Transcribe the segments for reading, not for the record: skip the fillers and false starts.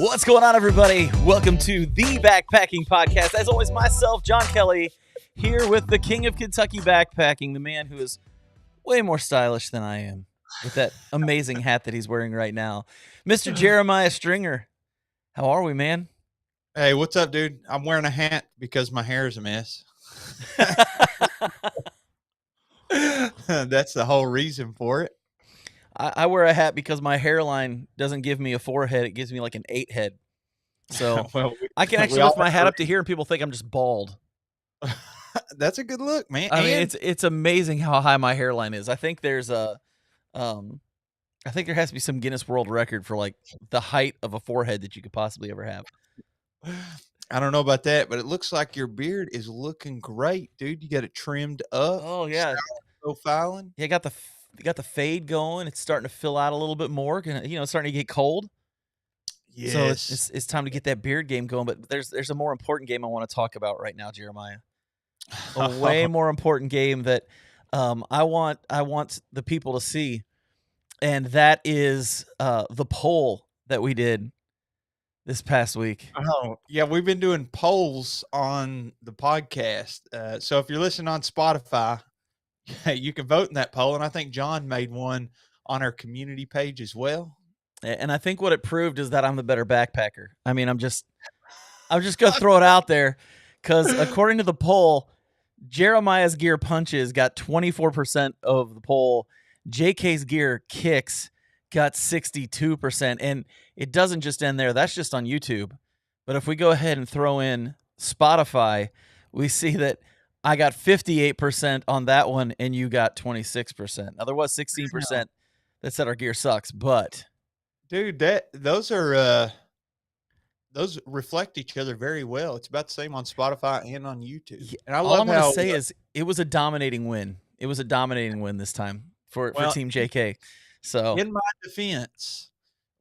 What's going on, everybody? Welcome to the Backpacking Podcast. As always, myself, John Kelly, here with the king of Kentucky backpacking, the man who is way more stylish than I am, with that amazing hat that he's wearing right now, Mr. Jeremiah Stringer. How are we, man? Hey, what's up, dude? I'm wearing a hat because my hair is a mess. That's the whole reason for it. I wear a hat because my hairline doesn't give me a 4 head. It gives me like an 8 head. So Well, I can actually lift my hat up to here and people think I'm just bald. That's a good look, man. I mean, it's amazing how high my hairline is. I think there's I think there has to be some Guinness World Record for like the height of a forehead that you could possibly ever have. I don't know about that, but it looks like your beard is looking great, dude. You got it trimmed up. Oh yeah, profiling. Yeah, got the fade going. It's starting to fill out a little bit more. It's starting to get cold. Yes. So it's time to get that beard game going. But there's a more important game I want to talk about right now, Jeremiah. A way more important game that I want the people to see, and that is the poll that we did this past week. Oh, yeah, we've been doing polls on the podcast. So if you're listening on Spotify, you can vote in that poll, and I think John made one on our community page as well. And I think what it proved is that I'm the better backpacker. I mean, I'm just gonna throw it out there, because according to the poll, Jeremiah's gear punches got 24% of the poll. JK's gear kicks got 62%, and it doesn't just end there. That's just on YouTube. But if we go ahead and throw in Spotify, we see that I got 58% on that one, and you got 26%. Now, there was 16% that said our gear sucks, but dude, those reflect each other very well. It's about the same on Spotify and on YouTube. Yeah, and I all love I'm going to say is it was a dominating win. It was a dominating win this time for Team JK. So in my defense,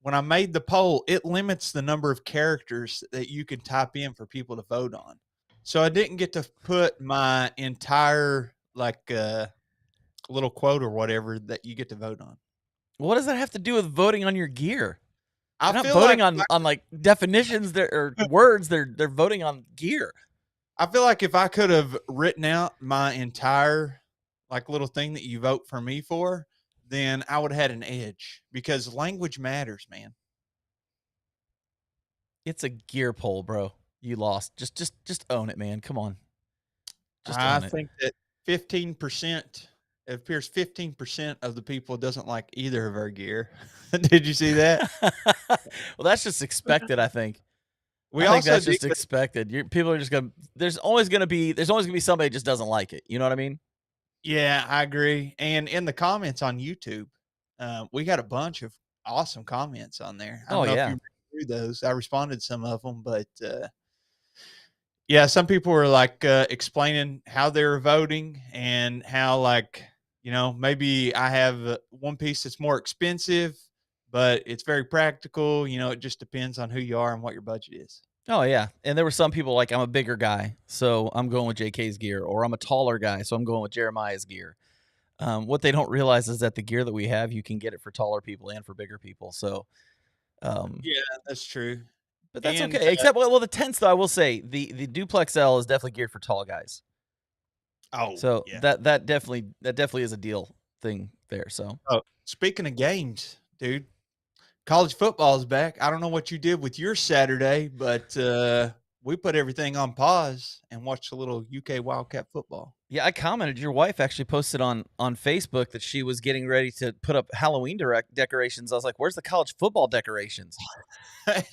when I made the poll, it limits the number of characters that you can type in for people to vote on. So I didn't get to put my entire little quote or whatever that you get to vote on. What does that have to do with voting on your gear? I'm not voting on like definitions or words. They're voting on gear. I feel like if I could have written out my entire little thing that you vote for me for, then I would have had an edge, because language matters, man. It's a gear poll, bro. You lost. Just own it, man. Come on. I think that 15%, it appears 15% of the people doesn't like either of our gear. Did you see that? Well, that's just expected, I think. I think that's just expected. People are just gonna. There's always gonna be somebody who just doesn't like it. You know what I mean? Yeah, I agree. And in the comments on YouTube, we got a bunch of awesome comments on there. I don't know if you read through those. I responded to some of them, but yeah, some people were explaining how they were voting and how maybe I have one piece that's more expensive, but it's very practical. It just depends on who you are and what your budget is. Oh, yeah. And there were some people like, I'm a bigger guy, so I'm going with JK's gear, or I'm a taller guy, so I'm going with Jeremiah's gear. What they don't realize is that the gear that we have, you can get it for taller people and for bigger people. So, yeah, that's true. But that's okay. Except, the tents, though, I will say the Duplex L is definitely geared for tall guys. Oh, so yeah. that definitely is a deal thing there. So, speaking of games, dude, college football is back. I don't know what you did with your Saturday, but we put everything on pause and watched a little UK Wildcat football. Yeah, I commented. Your wife actually posted on Facebook that she was getting ready to put up Halloween decorations. I was like, where's the college football decorations?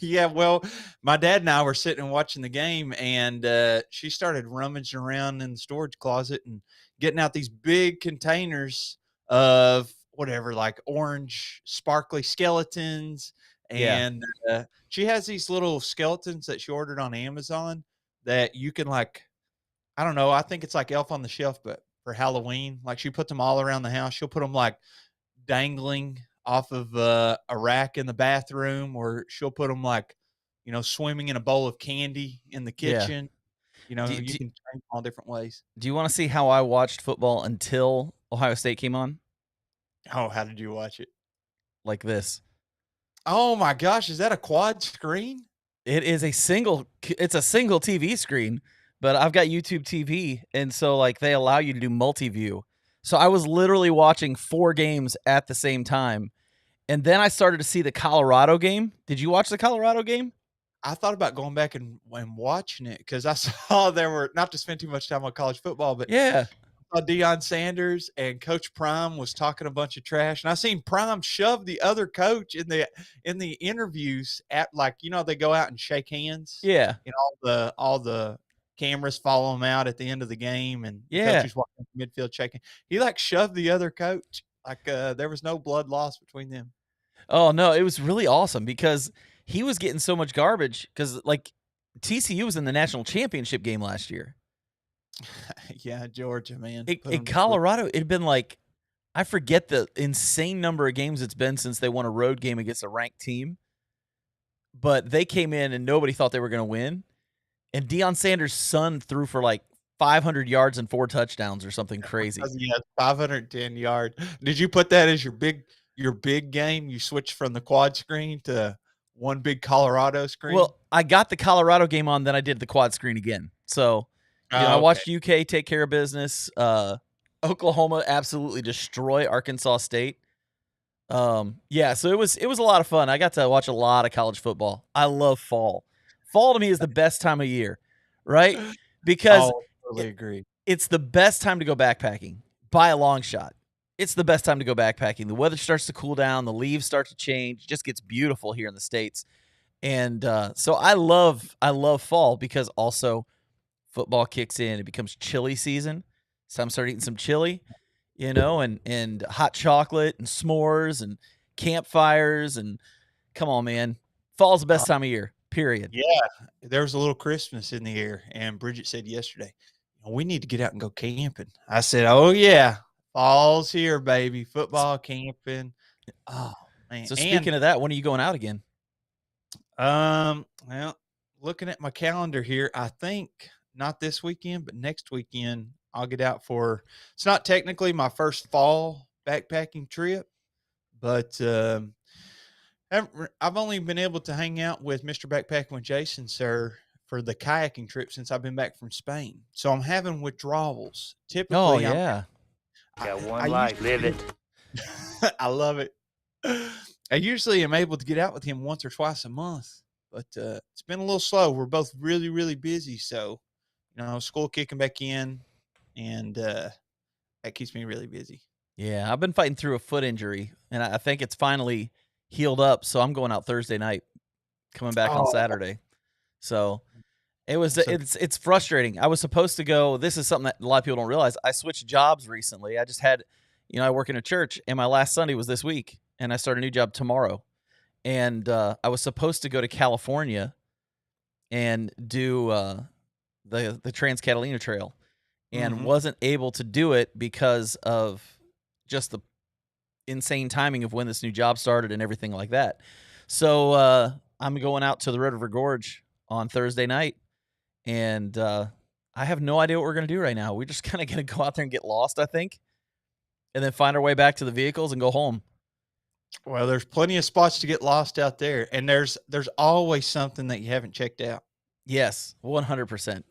Yeah, well, my dad and I were sitting and watching the game, and she started rummaging around in the storage closet and getting out these big containers of whatever, like orange sparkly skeletons. And she has these little skeletons that she ordered on Amazon that you can I don't know, I think it's like Elf on the Shelf, but for Halloween. Like, she puts them all around the house. She'll put them dangling off of a rack in the bathroom, or she'll put them swimming in a bowl of candy in the kitchen. You can change all different ways. Do you want to see how I watched football until Ohio State came on? Oh, how did you watch it? Like this. Oh my gosh, is that a quad screen? It's a single TV screen, but I've got YouTube TV, and so like they allow you to do multi-view. So I was literally watching 4 games at the same time. And then I started to see the Colorado game. Did you watch the Colorado game? I thought about going back and watching it because I saw there were, not to spend too much time on college football, but Yeah. Deion Sanders and Coach Prime was talking a bunch of trash, and I seen Prime shove the other coach in the interviews at, like, they go out and shake hands. Yeah. And all the cameras follow them out at the end of the game, and the Yeah. coach is walking up midfield shaking. He like shoved the other coach, like there was no blood loss between them. Oh no, it was really awesome because he was getting so much garbage because like TCU was in the national championship game last year. Yeah, Georgia, man. In Colorado, it had been like, I forget the insane number of games it's been since they won a road game against a ranked team. But they came in and nobody thought they were going to win. And Deion Sanders' son threw for like 500 yards and 4 touchdowns or something crazy. Yeah, 510 yard. Did you put that as your big game? You switched from the quad screen to one big Colorado screen? Well, I got the Colorado game on, then I did the quad screen again. So, I watched UK take care of business. Oklahoma absolutely destroy Arkansas State. Yeah, so it was a lot of fun. I got to watch a lot of college football. I love fall. Fall to me is the best time of year, right? Because totally agree. It's the best time to go backpacking by a long shot. It's the best time to go backpacking. The weather starts to cool down. The leaves start to change. It just gets beautiful here in the States. And so I love fall because also football kicks in. It becomes chili season. So I'm starting eating some chili, and hot chocolate and s'mores and campfires. And come on, man. Fall's the best time of year, period. Yeah, there was a little Christmas in the air. And Bridget said yesterday, we need to get out and go camping. I said, oh, yeah. Fall's here, baby. Football, camping. Oh, man. So speaking of that, when are you going out again? Well, looking at my calendar here, I think not this weekend, but next weekend I'll get out for, it's not technically my first fall backpacking trip, but I've only been able to hang out with Mr. Backpacking with Jason, sir, for the kayaking trip since I've been back from Spain. So I'm having withdrawals. Typically, oh yeah, got one life, live it. I love it. I usually am able to get out with him once or twice a month, but it's been a little slow. We're both really, really busy. So, school kicking back in, and that keeps me really busy. Yeah, I've been fighting through a foot injury, and I think it's finally healed up. So I'm going out Thursday night, coming back on Saturday. So it's frustrating. I was supposed to go. This is something that a lot of people don't realize. I switched jobs recently. I just had, I work in a church, and my last Sunday was this week, and I start a new job tomorrow. And I was supposed to go to California and do the Trans Catalina Trail, and wasn't able to do it because of just the insane timing of when this new job started and everything like that. So I'm going out to the Red River Gorge on Thursday night, and I have no idea what we're going to do right now. We're just kind of going to go out there and get lost, I think, and then find our way back to the vehicles and go home. Well, there's plenty of spots to get lost out there, and there's always something that you haven't checked out. Yes, 100%.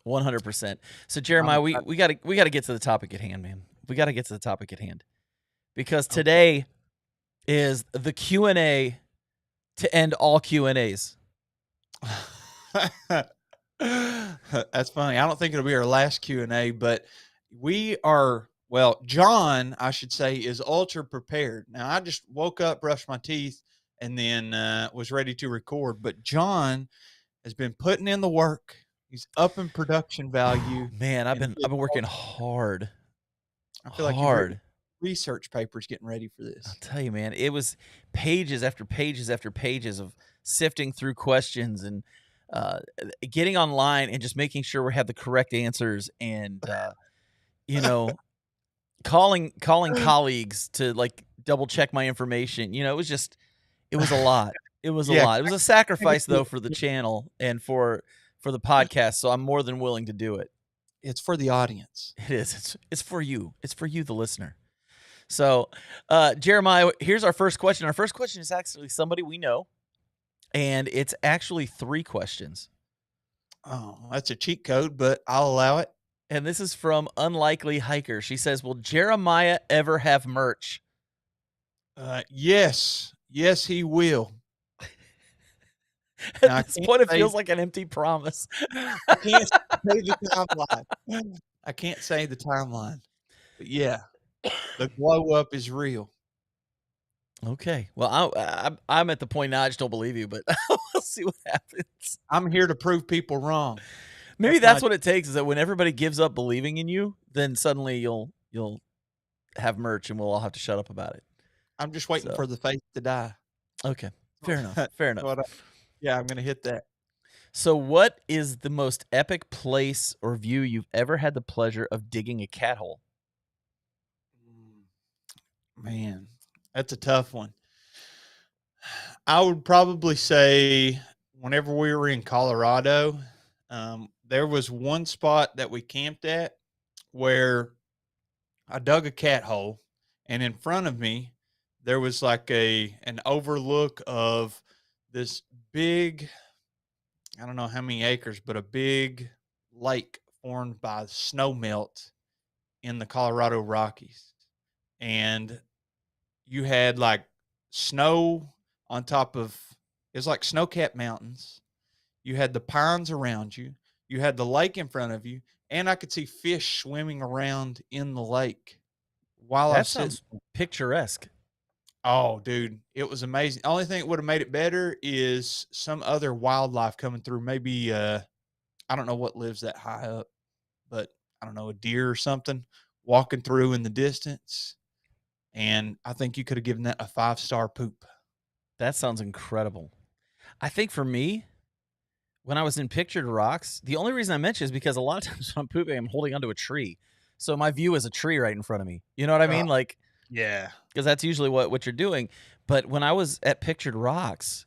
100%. So Jeremiah, we got to get to the topic at hand, man. We got to get to the topic at hand. Because today is the Q&A to end all Q&As. That's funny. I don't think it'll be our last Q&A, but we are, John, I should say, is ultra prepared. Now, I just woke up, brushed my teeth, and then was ready to record. But John has been putting in the work. He's up in production value. Man, I've been working hard. I feel like research papers getting ready for this. I'll tell you, man, it was pages after pages after pages of sifting through questions and getting online and just making sure we have the correct answers, and calling colleagues to like double check my information. It was a lot. It was a lot. It was a sacrifice though for the channel and for the podcast. So I'm more than willing to do it. It's for the audience. It is. It's for you. It's for you, the listener. So, Jeremiah, here's our first question. Our first question is actually somebody we know, and it's actually 3 questions. Oh, that's a cheat code, but I'll allow it. And this is from Unlikely Hiker. She says, will Jeremiah ever have merch? Yes. Yes, he will. At Now, this point, it feels like an empty promise. I can't say the timeline. I can't say the timeline. But yeah, the glow up is real. Okay. Well, I'm at the point now I just don't believe you, but we'll see what happens. I'm here to prove people wrong. Maybe that's what it takes, is that when everybody gives up believing in you, then suddenly you'll have merch and we'll all have to shut up about it. I'm just waiting for the faith to die. Okay. Fair enough. Fair enough. Yeah, I'm going to hit that. So what is the most epic place or view you've ever had the pleasure of digging a cat hole? Man, that's a tough one. I would probably say whenever we were in Colorado, there was one spot that we camped at where I dug a cat hole, and in front of me, there was like an overlook of this big, I don't know how many acres, but a big lake formed by snow melt in the Colorado Rockies. And you had like snow on top of, it was like snow-capped mountains. You had the pines around you. You had the lake in front of you. And I could see fish swimming around in the lake while I was sounds picturesque. Oh, dude, it was amazing. The only thing that would have made it better is some other wildlife coming through. Maybe, I don't know what lives that high up, but I don't know, a deer or something walking through in the distance. And I think you could have given that a 5-star poop. That sounds incredible. I think for me, when I was in Pictured Rocks, the only reason I mention is because a lot of times when I'm pooping, I'm holding onto a tree. So my view is a tree right in front of me. You know what I mean? Like, yeah, because that's usually what you're doing. But when I was at Pictured Rocks,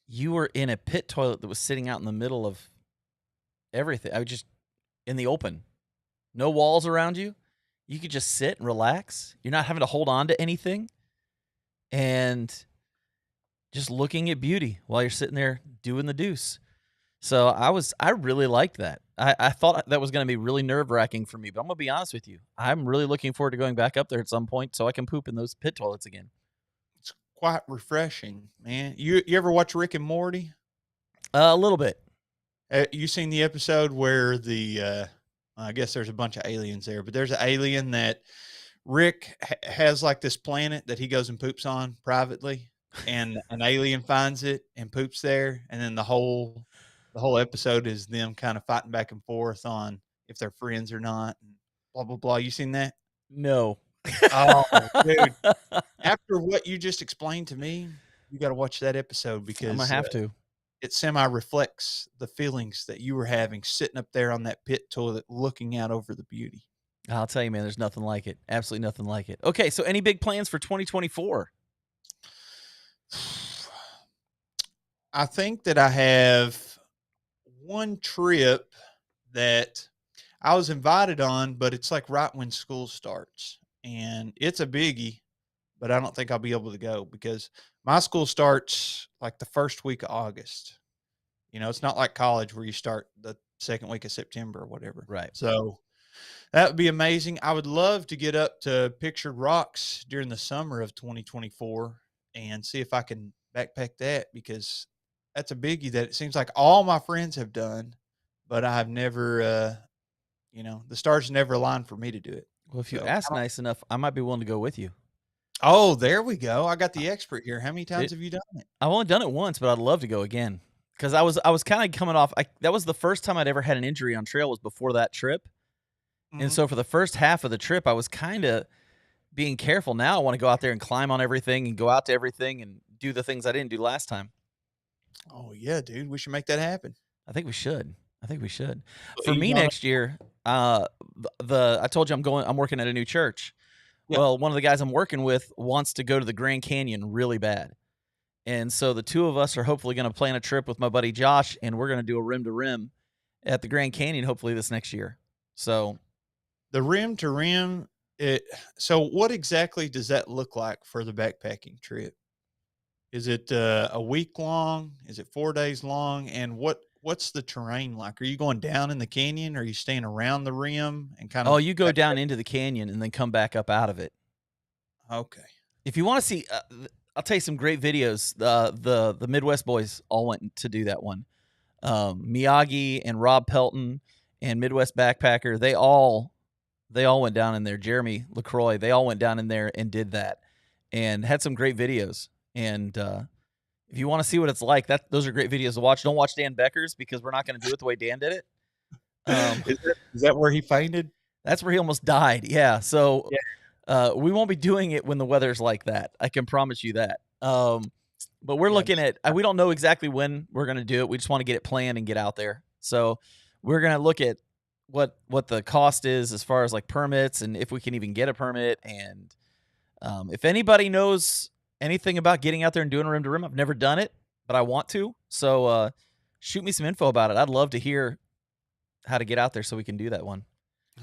you were in a pit toilet that was sitting out in the middle of everything. I was just in the open. No walls around you. You could just sit and relax. You're not having to hold on to anything. And just looking at beauty while you're sitting there doing the deuce. So I really liked that. I thought that was going to be really nerve-wracking for me, but I'm going to be honest with you. I'm really looking forward to going back up there at some point so I can poop in those pit toilets again. It's quite refreshing, man. You ever watch Rick and Morty? A little bit. You seen the episode where I guess there's a bunch of aliens there, but there's an alien that Rick has like this planet that he goes and poops on privately, and an alien finds it and poops there, and then the whole episode is them kind of fighting back and forth on if they're friends or not, and blah blah blah. You seen that? No. Oh, dude! After what you just explained to me, you got to watch that episode because I'm gonna have to. It semi-reflects the feelings that you were having sitting up there on that pit toilet, looking out over the beauty. I'll tell you, man. There's nothing like it. Absolutely nothing like it. Okay, so any big plans for 2024? I think that I have one trip that I was invited on, but it's like right when school starts, and it's a biggie, but I don't think I'll be able to go because my school starts like the first week of August. You know, it's not like college where you start the second week of September or whatever. Right. So that would be amazing. I would love to get up to Pictured Rocks during the summer of 2024 and see if I can backpack that, because that's a biggie that it seems like all my friends have done, but I've never, the stars never aligned for me to do it. Well, if you ask nice enough, I might be willing to go with you. Oh, there we go. I got the expert here. How many times have you done it? I've only done it once, but I'd love to go again. Because I was kind of coming off. That was the first time I'd ever had an injury on trail, was before that trip. Mm-hmm. And so for the first half of the trip, I was kind of being careful. Now I want to go out there and climb on everything and go out to everything and do the things I didn't do last time. Oh yeah, dude. We should make that happen. I think we should. For me next year, I told you I'm working at a new church. Yeah. Well, one of the guys I'm working with wants to go to the Grand Canyon really bad. And so the two of us are hopefully going to plan a trip with my buddy Josh, and we're going to do a rim to rim at the Grand Canyon hopefully this next year. So the rim to rim So what exactly does that look like for the backpacking trip? Is it a week long? Is it 4 days long? And what's the terrain like? Are you going down in the canyon? Or are you staying around the rim and kind Oh, of you go down into the canyon and then come back up out of it. okay. If you want to see, I'll tell you some great videos. The Midwest boys all went to do that one. Miyagi and Rob Pelton and Midwest Backpacker, they all went down in there. Jeremy LaCroix, they all went down in there and did that, and had some great videos. And if you want to see what it's like, those are great videos to watch. Don't watch Dan Becker's because we're not going to do it the way Dan did it. Is that where he fainted? That's where he almost died. Yeah. So Yeah. we won't be doing it when the weather's like that. I can promise you that. But we're looking at, we don't know exactly when we're going to do it. We just want to get it planned and get out there. So we're going to look at what the cost is as far as like permits and if we can even get a permit. And if anybody knows anything about getting out there and doing a rim to rim, I've never done it, but I want to. So shoot me some info about it. I'd love to hear how to get out there so we can do that one.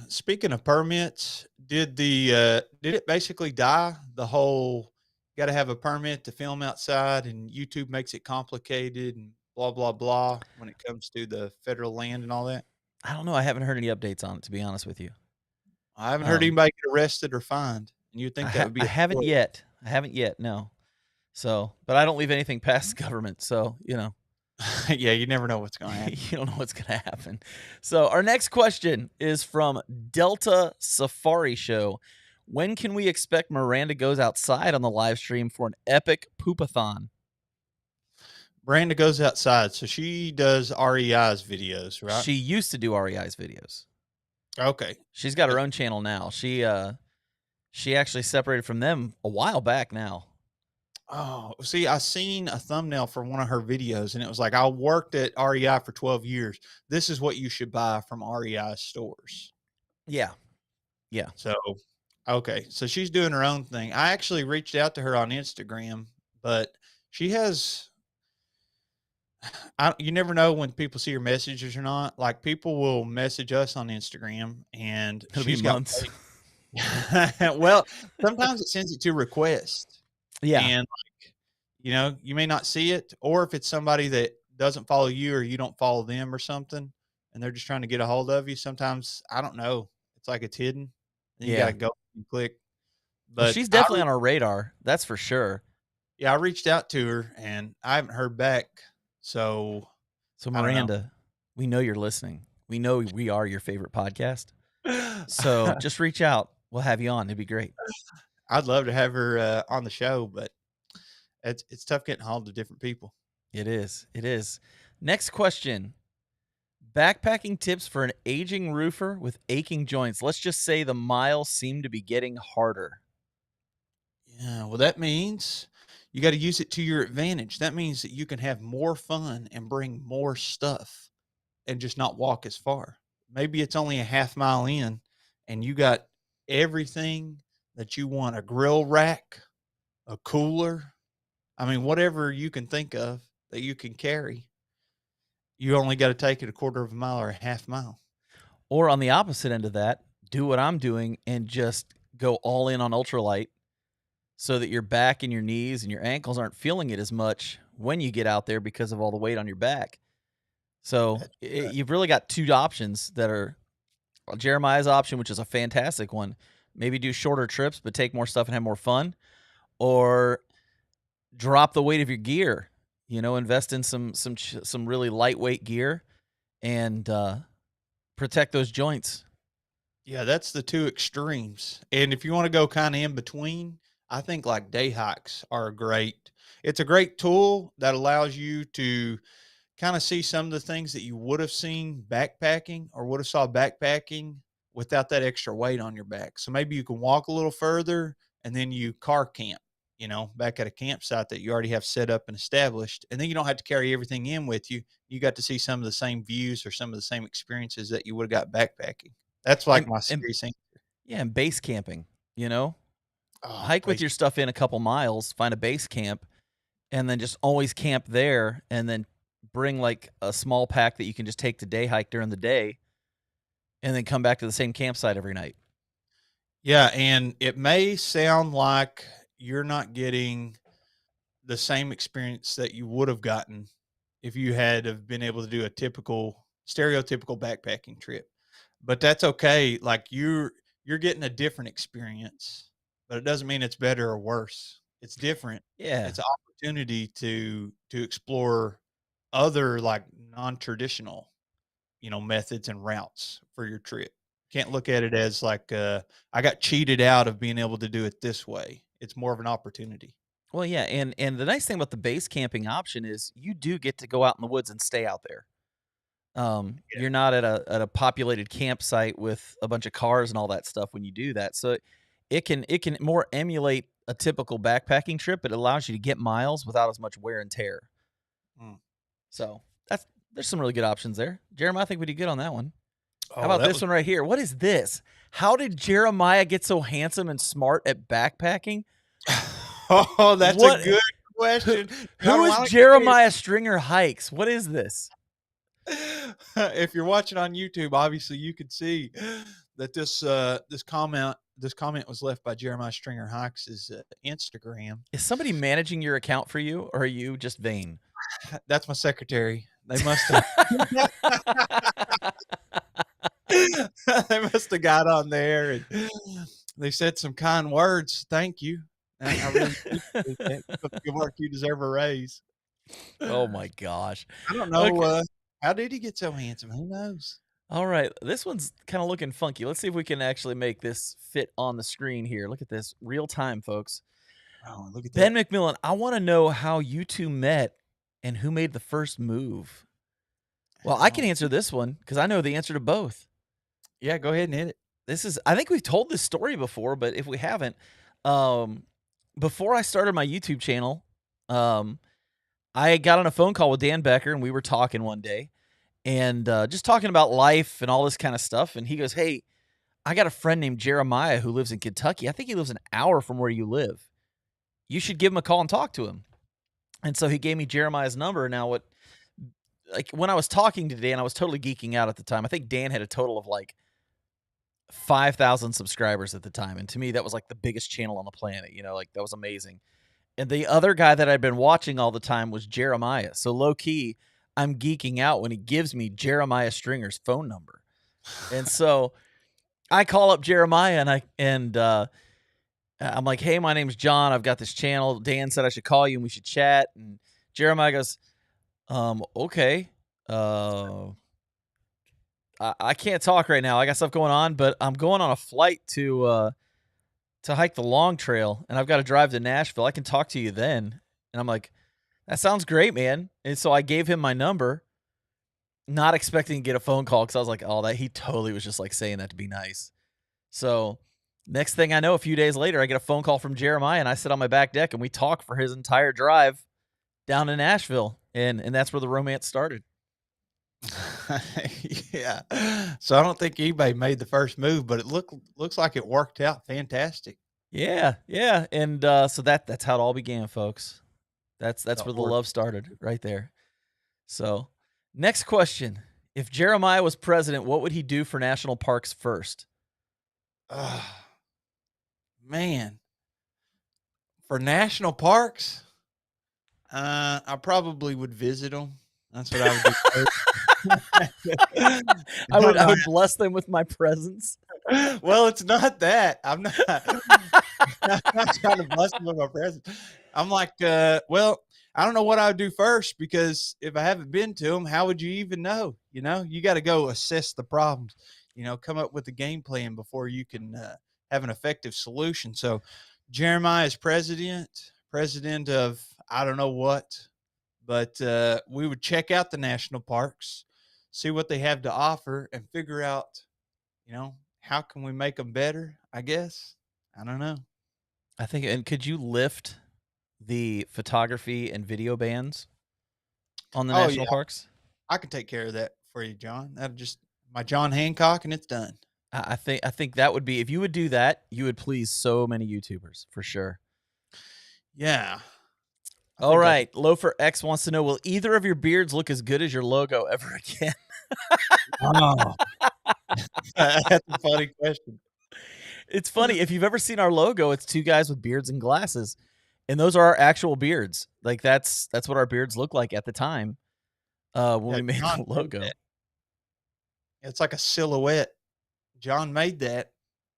Speaking of permits, did it basically die? The whole got to have a permit to film outside, and YouTube makes it complicated and blah blah blah when it comes to the federal land and all that. I don't know. I haven't heard any updates on it, to be honest with you. I haven't heard anybody get arrested or fined, and you'd think that would be. I haven't yet. No. So, but I don't leave anything past government. So, you know. Yeah, you never know what's going to happen. You don't know what's going to happen. So our next question is from Delta Safari Show. When can we expect Miranda goes outside on the live stream for an epic poopathon? Miranda goes outside, so she does REI's videos, right? She used to do REI's videos. Okay. She's got her own channel now. She actually separated from them a while back now. Oh, see, I seen a thumbnail for one of her videos, and it was like, I worked at REI for 12 years. This is what you should buy from REI stores. Yeah. Yeah. So, okay. So she's doing her own thing. I actually reached out to her on Instagram, but she has, you never know when people see your messages or not. Like, people will message us on Instagram, and she's got months. Well, sometimes it sends it to request. Yeah. And like, you know, you may not see it, or if it's somebody that doesn't follow you or you don't follow them or something, and they're just trying to get a hold of you. Sometimes, I don't know. It's like it's hidden. And you got to go and click. But well, she's definitely on our radar. That's for sure. Yeah. I reached out to her and I haven't heard back. So Miranda, we know you're listening. We know we are your favorite podcast. So just reach out. We'll have you on. It'd be great. I'd love to have her on the show, but it's tough getting hold of different people. It is. It is. Next question. Backpacking tips for an aging roofer with aching joints. Let's just say the miles seem to be getting harder. Yeah, well, that means you got to use it to your advantage. That means that you can have more fun and bring more stuff and just not walk as far. Maybe it's only a half mile in and you got everything that you want, a grill rack, a cooler. I mean, whatever you can think of that you can carry, you only got to take it a quarter of a mile or a half mile. Or on the opposite end of that, do what I'm doing and just go all in on ultralight so that your back and your knees and your ankles aren't feeling it as much when you get out there because of all the weight on your back. So you've really got two options that are Jeremiah's option, which is a fantastic one. Maybe do shorter trips, but take more stuff and have more fun, or drop the weight of your gear. You know, invest in some really lightweight gear and protect those joints. Yeah, that's the two extremes. And if you want to go kind of in between, I think like day hikes are great. It's a great tool that allows you to kind of see some of the things that you would have seen backpacking or would have saw backpacking without that extra weight on your back. So maybe you can walk a little further and then you car camp, you know, back at a campsite that you already have set up and established. And then you don't have to carry everything in with you. You got to see some of the same views or some of the same experiences that you would have got backpacking. That's like my serious answer. Yeah, and base camping, you know. Hike with your base stuff in a couple miles, find a base camp, and then just always camp there, and then bring like a small pack that you can just take to day hike during the day, and then come back to the same campsite every night. Yeah, and it may sound like you're not getting the same experience that you would have gotten if you had have been able to do a stereotypical backpacking trip. But that's okay. Like you're getting a different experience, but it doesn't mean it's better or worse. It's different. Yeah. It's an opportunity to explore other like non-traditional, methods and routes for your trip. Can't look at it as like I got cheated out of being able to do it this way. It's more of an opportunity. Well, yeah, and the nice thing about the base camping option is you do get to go out in the woods and stay out there. You're not at a populated campsite with a bunch of cars and all that stuff when you do that. So it can more emulate a typical backpacking trip. It allows you to get miles without as much wear and tear. Mm. So there's some really good options there. Jeremiah, I think we did good on that one. Oh, How about this one right here? What is this? How did Jeremiah get so handsome and smart at backpacking? Oh, that's a good question. Who is Jeremiah Stringer Hikes? What is this? If you're watching on YouTube, obviously you can see that this comment was left by Jeremiah Stringer Hikes' Instagram. Is somebody managing your account for you, or are you just vain? That's my secretary. They must have. They must have got on there and they said some kind words. Thank you. I really appreciate that. Good work. You deserve a raise. Oh my gosh. I don't know. Okay. How did he get so handsome? Who knows? All right. This one's kind of looking funky. Let's see if we can actually make this fit on the screen here. Look at this. Real time, folks. Oh, look at Ben that. McMillan, I want to know how you two met and who made the first move. Well, I can answer this one because I know the answer to both. Yeah, go ahead and hit it. I think we've told this story before, but if we haven't, before I started my YouTube channel, I got on a phone call with Dan Becker and we were talking one day and just talking about life and all this kind of stuff. And he goes, "Hey, I got a friend named Jeremiah who lives in Kentucky. I think he lives an hour from where you live. You should give him a call and talk to him." And so he gave me Jeremiah's number. Now, when I was talking to Dan, I was totally geeking out at the time. I think Dan had a total of like 5,000 subscribers at the time. And to me, that was like the biggest channel on the planet. Like that was amazing. And the other guy that I'd been watching all the time was Jeremiah. So low key, I'm geeking out when he gives me Jeremiah Stringer's phone number. And so I call up Jeremiah and I'm like, "Hey, my name's John. I've got this channel. Dan said I should call you and we should chat." And Jeremiah goes, "Okay. I can't talk right now. I got stuff going on, but I'm going on a flight to hike the Long Trail, and I've got to drive to Nashville. I can talk to you then." And I'm like, "That sounds great, man." And so I gave him my number, not expecting to get a phone call because I was like, "Oh, he totally was just like saying that to be nice." So next thing I know, a few days later, I get a phone call from Jeremiah, and I sit on my back deck, and we talk for his entire drive down to Nashville, and that's where the romance started. Yeah. So I don't think eBay made the first move, but it looks like it worked out fantastic. Yeah. And so that's how it all began, folks. That's where the love started right there. So next question. If Jeremiah was president, what would he do for national parks first? Man. For national parks, I probably would visit them. That's what I would do first. I would bless them with my presence. Well, it's not that. I'm not trying to bless them with my presence. I'm like, well, I don't know what I would do first because if I haven't been to them, how would you even know? You got to go assess the problems, come up with a game plan before you can have an effective solution. So Jeremiah is president of I don't know what, but we would check out the national parks, see what they have to offer, and figure out, how can we make them better, I guess. I don't know. I think, and could you lift the photography and video bans on the national parks? I can take care of that for you, John. That'll just my John Hancock, and it's done. I think that would be, if you would do that, you would please so many YouTubers for sure. Yeah. All right. Loafer X wants to know, will either of your beards look as good as your logo ever again? Oh. That's a funny question. It's funny. If you've ever seen our logo, it's two guys with beards and glasses. And those are our actual beards. Like that's what our beards look like at the time when we made John the made logo. that. It's like a silhouette. John made that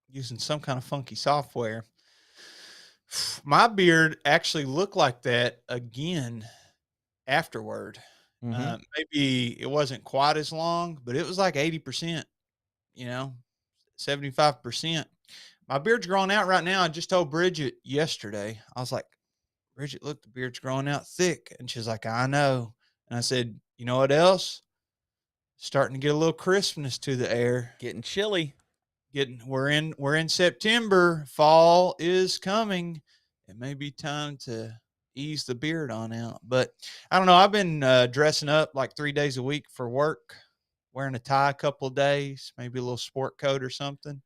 using some kind of funky software. My beard actually looked like that again afterward. Maybe it wasn't quite as long, but it was like 80%, 75%. My beard's growing out right now. I just told Bridget yesterday, I was like, Bridget, look, the beard's growing out thick. And she's like, I know. And I said, you know what else? Starting to get a little crispness to the air. Getting chilly. We're in September. Fall is coming. It may be time to ease the beard on out. But I don't know. I've been dressing up like 3 days a week for work, wearing a tie a couple of days, maybe a little sport coat or something.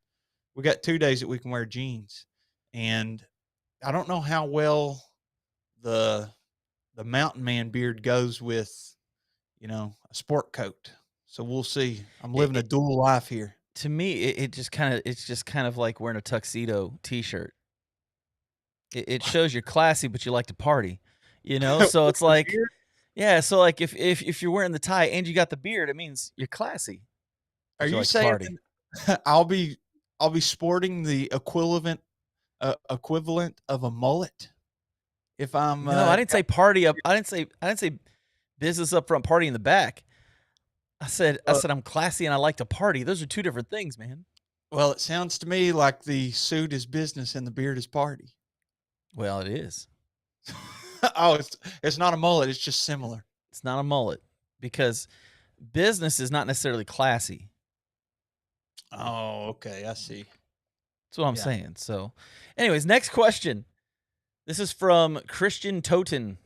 We got 2 days that we can wear jeans. And I don't know how well the mountain man beard goes with, a sport coat. So we'll see. I'm living a dual life here. To me, it's just kind of like wearing a tuxedo T-shirt. It shows you're classy, but you like to party, So it's like, yeah. So like if you're wearing the tie and you got the beard, it means you're classy. Are you saying I'll be sporting the equivalent of a mullet if I'm? No, I didn't say party up. I didn't say business up front, party in the back. I said I'm classy and I like to party. Those are two different things, man. Well, it sounds to me like the suit is business and the beard is party. Well, it is. Oh, it's not a mullet. It's just similar. It's not a mullet because business is not necessarily classy. Oh, okay. I see. That's what I'm saying. So, anyways, next question. This is from Christian Toten.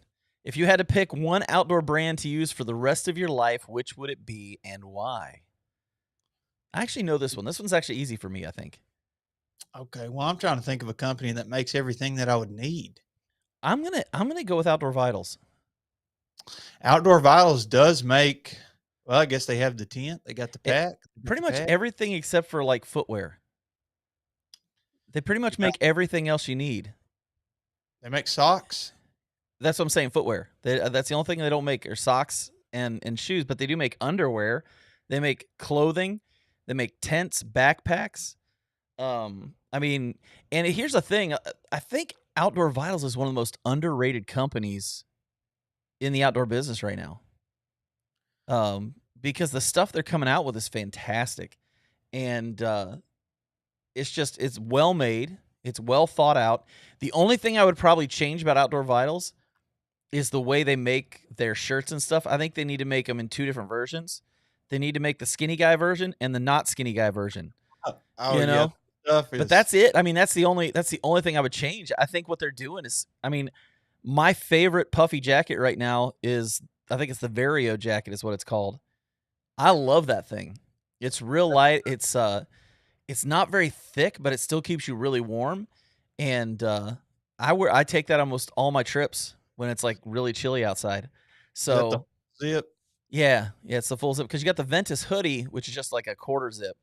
If you had to pick one outdoor brand to use for the rest of your life, which would it be and why? I actually know this one. This one's actually easy for me, I think. Okay. Well, I'm trying to think of a company that makes everything that I would need. I'm gonna go with Outdoor Vitals. Outdoor Vitals does make. Well, I guess they have the tent. They got the pack. Pretty much everything except for like footwear. They pretty much make everything else you need. They make socks. That's what I'm saying. Footwear. That's the only thing they don't make are socks and shoes, but they do make underwear. They make clothing. They make tents, backpacks. I mean, and here's the thing. I think Outdoor Vitals is one of the most underrated companies in the outdoor business right now. Because the stuff they're coming out with is fantastic. And it's well made. It's well thought out. The only thing I would probably change about Outdoor Vitals is the way they make their shirts and stuff. I think they need to make them in two different versions. They need to make the skinny guy version and the not skinny guy version. Yeah. But that's it. I mean, that's the only thing I would change. I think what they're doing is, I mean, my favorite puffy jacket right now is, I think it's the Vario jacket is what it's called. I love that thing. It's real light. It's not very thick, but it still keeps you really warm. And I take that almost all my trips when it's like really chilly outside. So zip. Yeah, it's the full zip because you got the Ventus hoodie, which is just like a quarter zip,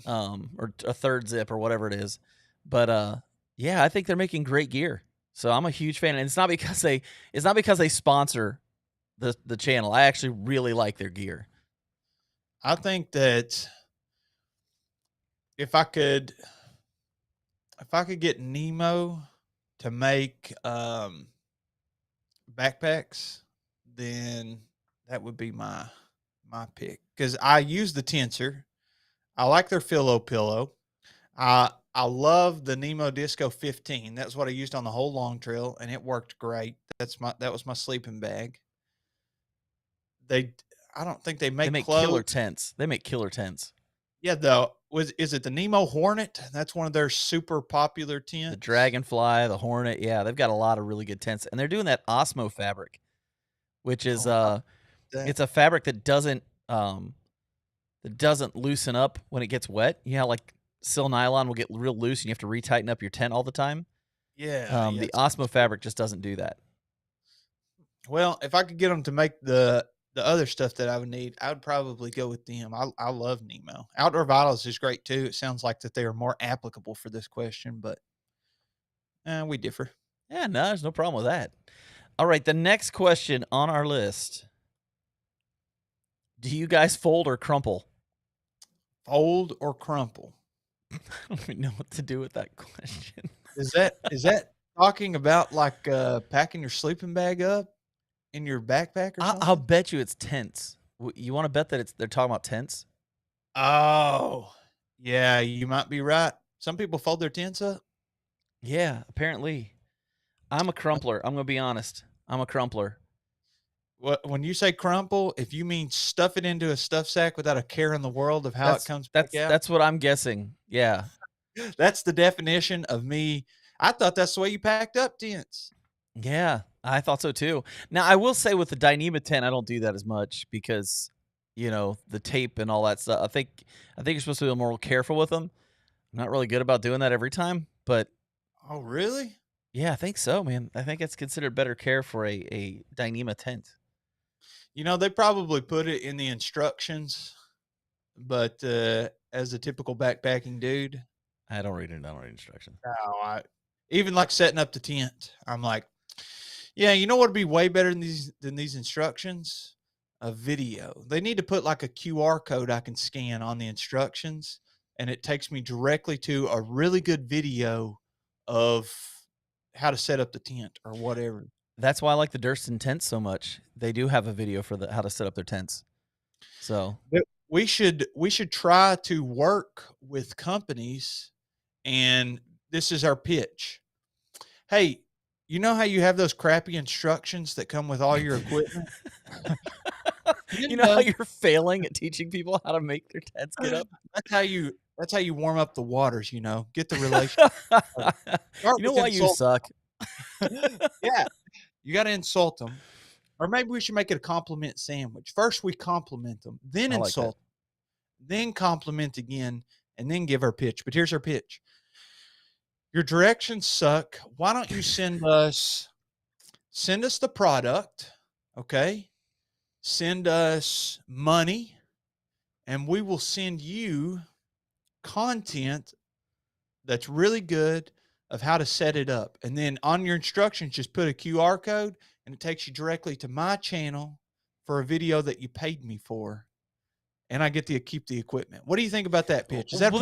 or a third zip or whatever it is. But yeah, I think they're making great gear. So I'm a huge fan, and it's not because they sponsor the channel. I actually really like their gear. I think that if I could get Nemo to make backpacks, then that would be my pick. Because I use the Tensor. I like their pillow. I love the Nemo Disco 15. That's what I used on the whole long trail, and it worked great. That was my sleeping bag. I don't think they make killer tents. They make killer tents. Yeah, is it the Nemo Hornet? That's one of their super popular tents. The Dragonfly, the Hornet. Yeah, they've got a lot of really good tents, and they're doing that Osmo fabric, which is it's a fabric that doesn't loosen up when it gets wet. You know, like sil nylon will get real loose, and you have to retighten up your tent all the time. Yeah. The Osmo fabric just doesn't do that. Well, if I could get them to make the the other stuff that I would need, I would probably go with them. I love Nemo. Outdoor Vitals is great too. It sounds like that they are more applicable for this question, but we differ. Yeah, no, there's no problem with that. All right, the next question on our list. Do you guys fold or crumple? Fold or crumple? I don't even know what to do with that question. Is that talking about like packing your sleeping bag up in your backpack or something? I'll bet you it's tents. You want to bet that they're talking about tents? Oh, yeah, you might be right. Some people fold their tents up. Yeah, apparently. I'm a crumpler. I'm going to be honest. I'm a crumpler. When you say crumple, if you mean stuff it into a stuff sack without a care in the world of how it comes back out. That's what I'm guessing. Yeah. That's the definition of me. I thought that's the way you packed up tents. Yeah, I thought so too. Now, I will say with the Dyneema tent, I don't do that as much because, the tape and all that stuff. I think you're supposed to be a little more careful with them. I'm not really good about doing that every time, but. Oh, really? Yeah, I think so, man. I think it's considered better care for a Dyneema tent. They probably put it in the instructions, but as a typical backpacking dude, I don't read instructions. No, even like setting up the tent, I'm like, yeah, you know what would be way better than these instructions? A video. They need to put like a QR code I can scan on the instructions, and it takes me directly to a really good video of how to set up the tent or whatever. That's why I like the Durston tents so much. They do have a video for how to set up their tents. So we should try to work with companies, and this is our pitch. Hey, you know how you have those crappy instructions that come with all your equipment? You know how you're failing at teaching people how to make their tents get up? That's how you warm up the waters, Get the relationship. You know why you suck? Yeah. You got to insult them. Or maybe we should make it a compliment sandwich. First we compliment them, then insult them, then compliment again, and then give our pitch. But here's our pitch. Your directions suck. Why don't you send us the product, okay? Send us money, and we will send you content that's really good of how to set it up. And then on your instructions, just put a QR code, and it takes you directly to my channel for a video that you paid me for. And I get to keep the equipment. What do you think about that pitch? Is that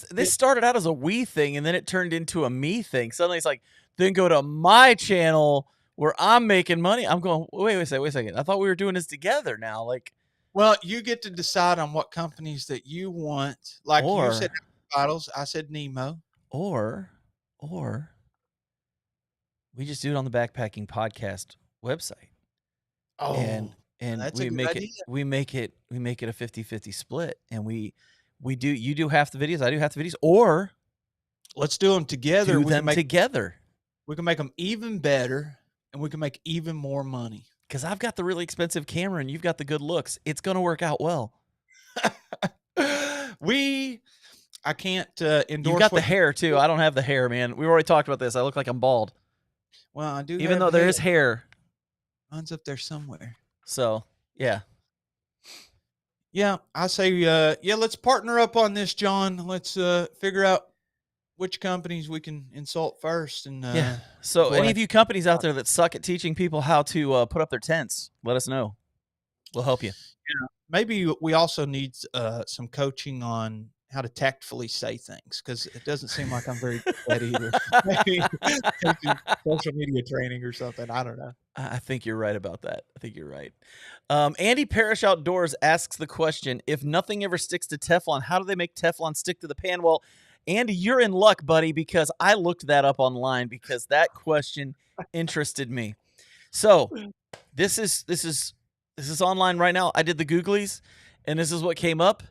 this started out as a we thing, and then it turned into a me thing. Suddenly it's like, then go to my channel where I'm making money. I'm going, wait a second. I thought we were doing this together now. Like, well, you get to decide on what companies that you want. Like you said bottles, I said Nemo. Or we just do it on the Backpacking Podcast website. Oh, and that's we make idea. we make it a 50-50 split, and you do half the videos, I do half the videos, or let's do them together. Together. We can make them even better, and we can make even more money. Because I've got the really expensive camera, and you've got the good looks. It's going to work out well. I can't endorse. You got the hair too. I don't have the hair, man. We already talked about this. I look like I'm bald. Well, I do. Even though there is hair. Mine's up there somewhere. So, yeah. Yeah, I say, let's partner up on this, John. Let's figure out which companies we can insult first. And yeah. So, any of you companies out there that suck at teaching people how to put up their tents, let us know. We'll help you. Yeah. Maybe we also need some coaching on how to tactfully say things, because it doesn't seem like I'm very good at either. Maybe social media training or something. I don't know. I think you're right about that. I think you're right. Andy Parrish Outdoors asks the question, if nothing ever sticks to Teflon, how do they make Teflon stick to the pan? Well, Andy, you're in luck, buddy, because I looked that up online because that question interested me. So this is online right now. I did the Googlies, and this is what came up.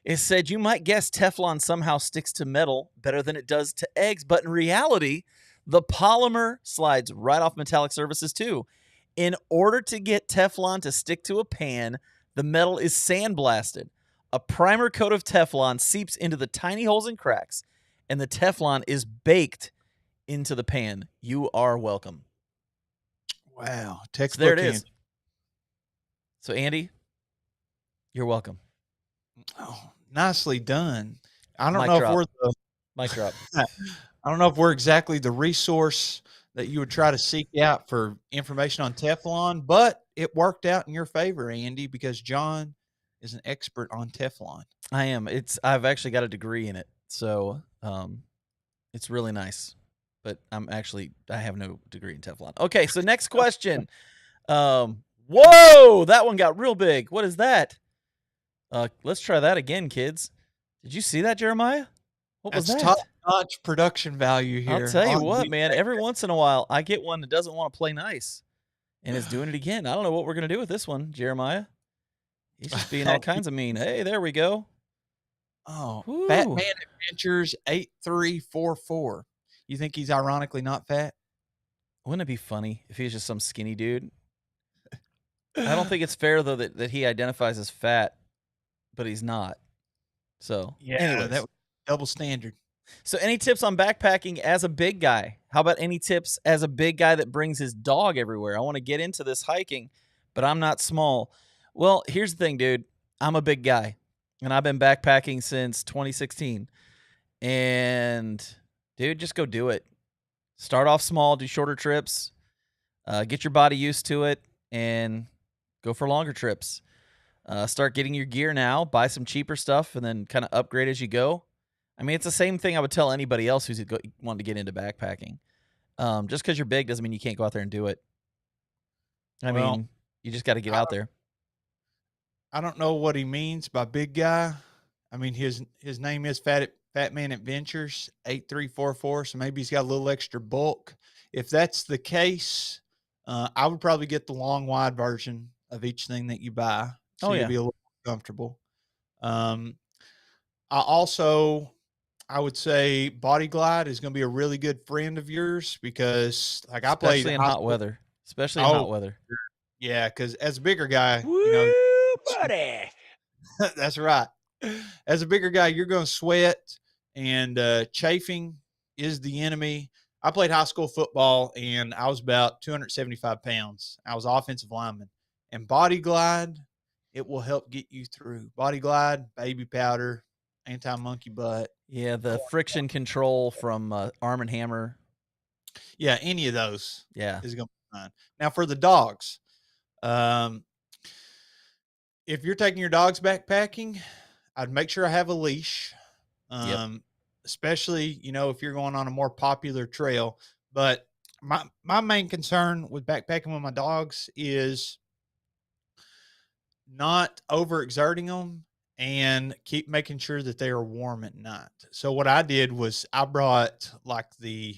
It said, you might guess Teflon somehow sticks to metal better than it does to eggs, but in reality, the polymer slides right off metallic surfaces too. In order to get Teflon to stick to a pan, the metal is sandblasted. A primer coat of Teflon seeps into the tiny holes and cracks, and the Teflon is baked into the pan. You are welcome. Wow. So there it is. So Andy, you're welcome. Oh, nicely done. I don't Mic know drop. if we're the Mic drop. I don't know if we're exactly the resource that you would try to seek out for information on Teflon, but it worked out in your favor, Andy, because John is an expert on Teflon. I am. I've actually got a degree in it, so it's really nice. But I have no degree in Teflon. Okay, so next question. Whoa, that one got real big. What is that? Let's try that again, kids. Did you see that, Jeremiah? What was That's that? top-notch production value here. I'll tell you on what, the- man. Every once in a while, I get one that doesn't want to play nice, and is doing it again. I don't know what we're gonna do with this one, Jeremiah. He's just being all kinds of mean. Hey, there we go. Oh, Woo. Batman Adventures 8344. You think he's ironically not fat? Wouldn't it be funny if he was just some skinny dude? I don't think it's fair though that he identifies as fat, but he's not. So Yeah, anyways. that was double standard. So any tips on backpacking as a big guy? How about any tips as a big guy that brings his dog everywhere? I want to get into this hiking, but I'm not small. Well, here's the thing, dude. I'm a big guy, and I've been backpacking since 2016. And, dude, just go do it. Start off small, do shorter trips, get your body used to it, and go for longer trips. Start getting your gear now, buy some cheaper stuff, and then kind of upgrade as you go. I mean, it's the same thing I would tell anybody else who's wanting to get into backpacking. Just because you're big doesn't mean you can't go out there and do it. I mean, you just got to get out there. I don't know what he means by big guy. I mean, his name is Fatman Adventures 8344, so maybe he's got a little extra bulk. If that's the case, I would probably get the long wide version of each thing that you buy, so you'll be a little more comfortable. I would say Body Glide is going to be a really good friend of yours because, like, I played especially in hot weather. Especially in hot weather. Yeah, because as a bigger guy, Woo, buddy. that's right. As a bigger guy, you're going to sweat, and chafing is the enemy. I played high school football, and I was about 275 pounds. I was offensive lineman. And Body Glide, it will help get you through. Body Glide, baby powder, anti-monkey butt. Yeah, the friction control from Arm & Hammer. Yeah, any of those Yeah. is going to be fine. Now, for the dogs, if you're taking your dogs backpacking, I'd make sure I have a leash, especially, if you're going on a more popular trail. But my main concern with backpacking with my dogs is not overexerting them and keep making sure that they are warm at night. So what I did was I brought you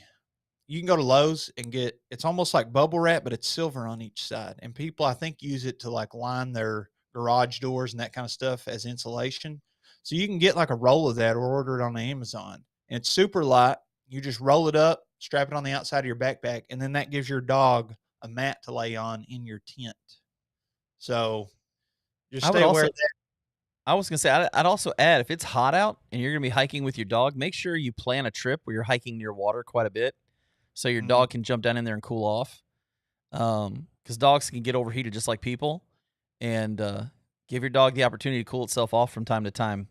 can go to Lowe's and get, it's almost like bubble wrap, but it's silver on each side. And people, I think, use it to like line their garage doors and that kind of stuff as insulation. So you can get like a roll of that or order it on Amazon. And it's super light. You just roll it up, strap it on the outside of your backpack, and then that gives your dog a mat to lay on in your tent. So just stay aware of that. I was going to say, I'd also add, if it's hot out and you're going to be hiking with your dog, make sure you plan a trip where you're hiking near water quite a bit so your dog can jump down in there and cool off. Because dogs can get overheated just like people. And give your dog the opportunity to cool itself off from time to time.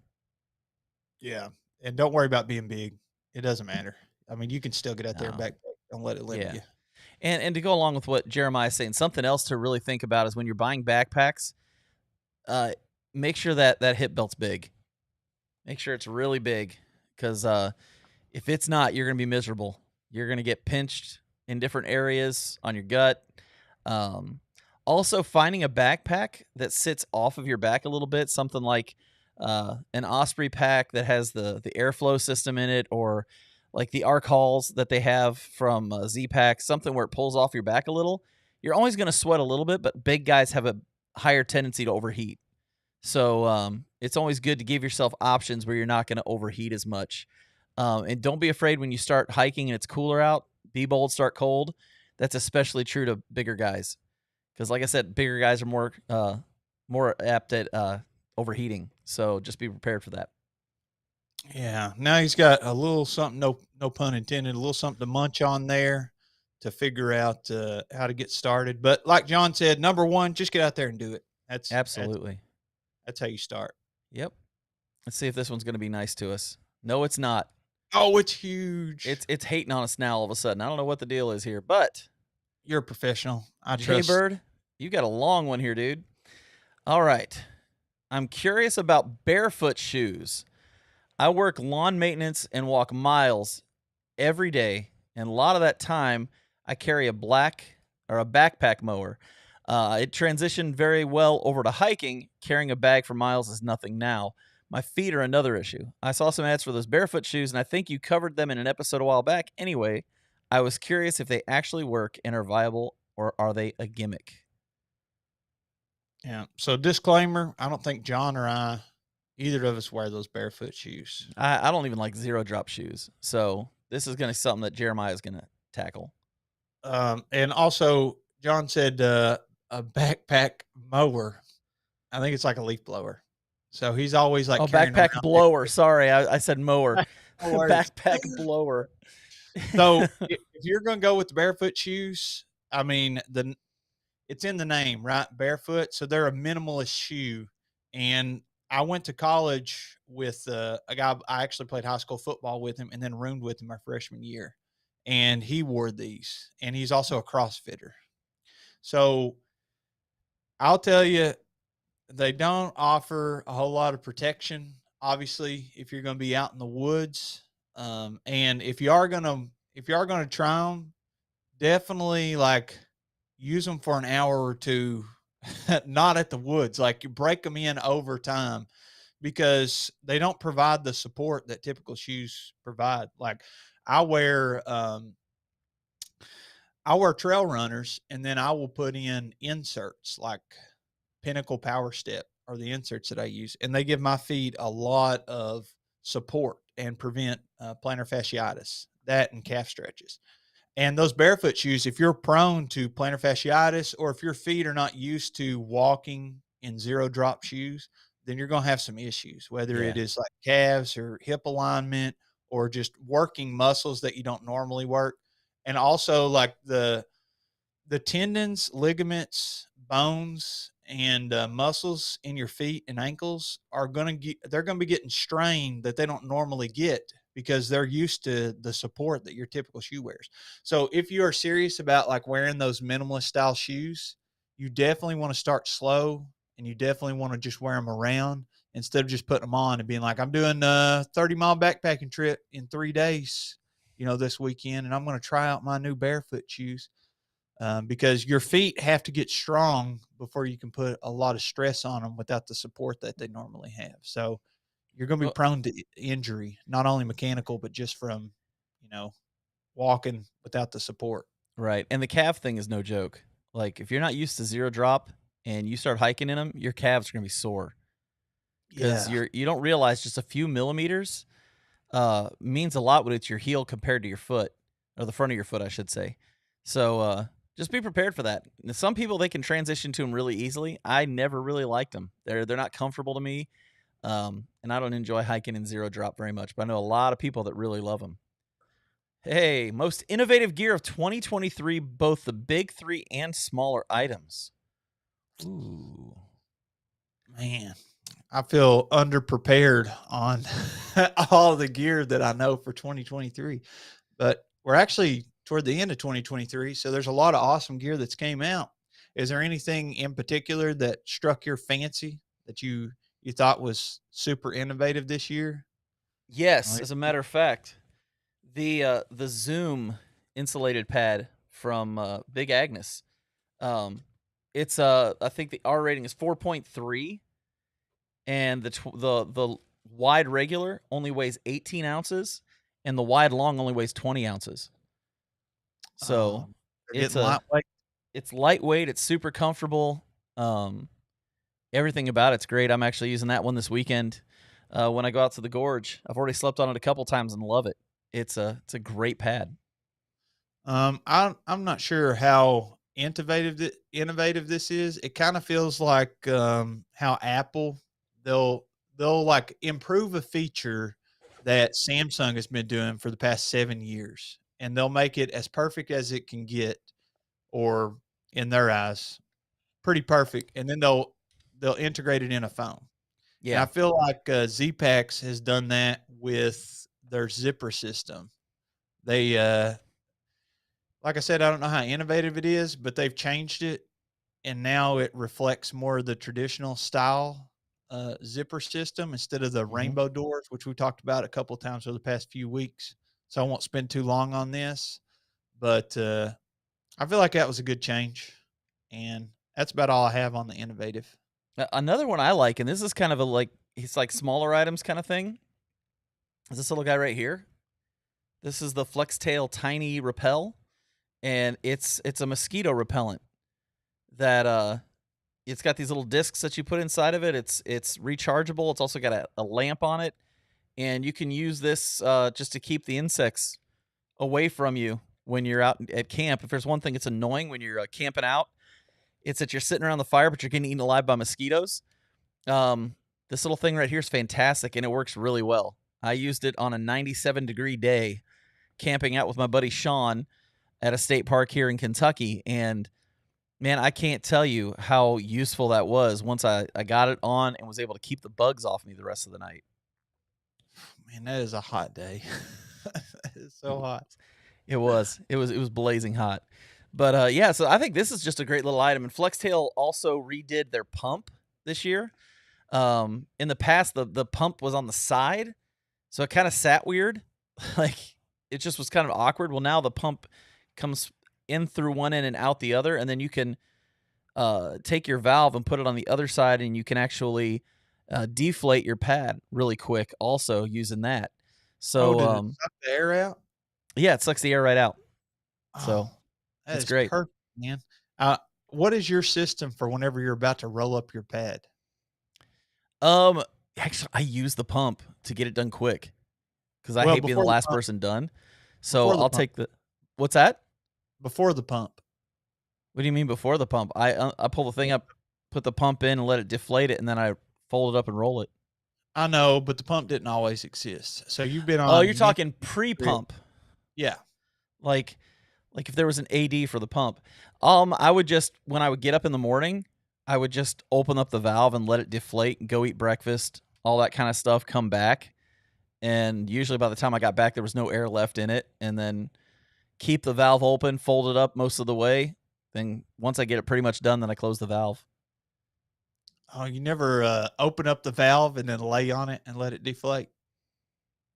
Yeah. And don't worry about being big. It doesn't matter. I mean, you can still get out there and backpack. Don't let it limit you. And to go along with what Jeremiah is saying, something else to really think about is when you're buying backpacks, make sure that hip belt's big. Make sure it's really big, because if it's not, you're going to be miserable. You're going to get pinched in different areas on your gut. Also, finding a backpack that sits off of your back a little bit, something like an Osprey pack that has the airflow system in it, or like the Arc Halls that they have from Z-Pack, something where it pulls off your back a little. You're always going to sweat a little bit, but big guys have a higher tendency to overheat. So it's always good to give yourself options where you're not going to overheat as much. And don't be afraid when you start hiking and it's cooler out. Be bold, start cold. That's especially true to bigger guys. Because like I said, bigger guys are more apt at overheating. So just be prepared for that. Yeah. Now he's got a little something, no pun intended, a little something to munch on there to figure out how to get started. But like John said, number one, just get out there and do it. Absolutely. That's how you start. Yep. Let's see if this one's going to be nice to us. No, it's not. Oh, it's huge. It's hating on us now all of a sudden. I don't know what the deal is here, but You're a professional. I Jay trust. Bird, you got a long one here, dude. All right. I'm curious about Barefoot Shoes. I work lawn maintenance and walk miles every day, and a lot of that time I carry a backpack mower. It transitioned very well over to hiking. Carrying a bag for miles is nothing now. My feet are another issue. I saw some ads for those Barefoot shoes, and I think you covered them in an episode a while back. Anyway, I was curious if they actually work and are viable, or are they a gimmick? Yeah. So disclaimer, I don't think John or I, either of us wear those Barefoot shoes. I don't even like zero drop shoes, so this is going to be something that Jeremiah is going to tackle. And also, John said a backpack mower. I think it's like a leaf blower. So he's always like backpack blower. Sorry, I said mower. Backpack blower. So if you're going to go with the Barefoot shoes, I mean, it's in the name, right? Barefoot. So they're a minimalist shoe. And I went to college with a guy. I actually played high school football with him and then roomed with him my freshman year. And he wore these, and he's also a CrossFitter. So I'll tell you, they don't offer a whole lot of protection. Obviously, if you're going to be out in the woods, and if you are going to try them, definitely like use them for an hour or two, not at the woods. Like you break them in over time, because they don't provide the support that typical shoes provide. Like I wear trail runners, and then I will put in inserts like Pinnacle Power Step are the inserts that I use, and they give my feet a lot of support and prevent plantar fasciitis, that and calf stretches. And those Barefoot shoes, if you're prone to plantar fasciitis, or if your feet are not used to walking in zero drop shoes, then you're going to have some issues, whether it is like calves or hip alignment or just working muscles that you don't normally work. And also like the tendons, ligaments, bones, and muscles in your feet and ankles are they're going to be getting strained that they don't normally get, because they're used to the support that your typical shoe wears. So if you are serious about like wearing those minimalist style shoes, you definitely want to start slow, and you definitely want to just wear them around instead of just putting them on and being like, I'm doing a 30-mile backpacking trip in 3 days, this weekend, and I'm going to try out my new Barefoot shoes. Because your feet have to get strong before you can put a lot of stress on them without the support that they normally have. So you're going to be prone to injury, not only mechanical, but just from, walking without the support. Right. And the calf thing is no joke. Like if you're not used to zero drop and you start hiking in them, your calves are going to be sore. Because you don't realize just a few millimeters means a lot when it's your heel compared to your foot, or the front of your foot, I should say. So just be prepared for that. Some people, they can transition to them really easily. I never really liked them. They're not comfortable to me, and I don't enjoy hiking in zero drop very much. But I know a lot of people that really love them. Hey, most innovative gear of 2023, both the big three and smaller items. Ooh, man, I feel underprepared on all the gear that I know for 2023, but we're actually toward the end of 2023. So there's a lot of awesome gear that's came out. Is there anything in particular that struck your fancy that you thought was super innovative this year? Yes, as a matter of fact, the Zoom insulated pad from Big Agnes. It's I think the R rating is 4.3, and the wide regular only weighs 18 ounces, and the wide long only weighs 20 ounces. So it's lightweight. It's lightweight. It's super comfortable. Everything about it's great. I'm actually using that one this weekend when I go out to the gorge. I've already slept on it a couple times and love it. It's a great pad. I'm not sure how innovative this is. It kind of feels like how Apple they'll like improve a feature that Samsung has been doing for the past 7 years, and they'll make it as perfect as it can get, or in their eyes, pretty perfect. And then they'll they'll integrate it in a phone. And Yeah. I feel like Z-Packs has done that with their zipper system. They, like I said, I don't know how innovative it is, but they've changed it, and now it reflects more of the traditional style zipper system instead of the rainbow doors, which we talked about a couple of times over the past few weeks. So I won't spend too long on this, but I feel like that was a good change, and that's about all I have on the innovative. Another one I like, and this is kind of it's like smaller items kind of thing, is this little guy right here. This is the FlexTail Tiny Repel, and it's a mosquito repellent that it's got these little discs that you put inside of it. It's rechargeable. It's also got a lamp on it, and you can use this just to keep the insects away from you when you're out at camp. If there's one thing that's annoying when you're camping out, it's that you're sitting around the fire, but you're getting eaten alive by mosquitoes. This little thing right here is fantastic, and it works really well. I used it on a 97-degree day camping out with my buddy Sean at a state park here in Kentucky, and man, I can't tell you how useful that was once I got it on and was able to keep the bugs off me the rest of the night. Man, that is a hot day. It's so hot. It was blazing hot. But yeah, so I think this is just a great little item. And FlexTail also redid their pump this year. In the past, the pump was on the side, so it kind of sat weird. Like, it just was kind of awkward. Well, now the pump comes in through one end and out the other, and then you can take your valve and put it on the other side, and you can actually deflate your pad really quick also using that. So, did it suck the air out? Yeah, it sucks the air right out. So that's great, perfect, man. What is your system for whenever you're about to roll up your pad? Actually, I use the pump to get it done quick because I hate being the last person done. So I'll take the. What's that? Before the pump. What do you mean before the pump? I pull the thing up, put the pump in, and let it deflate it, and then I fold it up and roll it. I know, but the pump didn't always exist. So you've been on. Oh, you're talking pre-pump. Yeah. Like if there was an AD for the pump. I would just, when I would get up in the morning, I would just open up the valve and let it deflate and go eat breakfast, all that kind of stuff, come back. And usually by the time I got back, there was no air left in it. And then keep the valve open, fold it up most of the way. Then once I get it pretty much done, then I close the valve. Oh, you never open up the valve and then lay on it and let it deflate?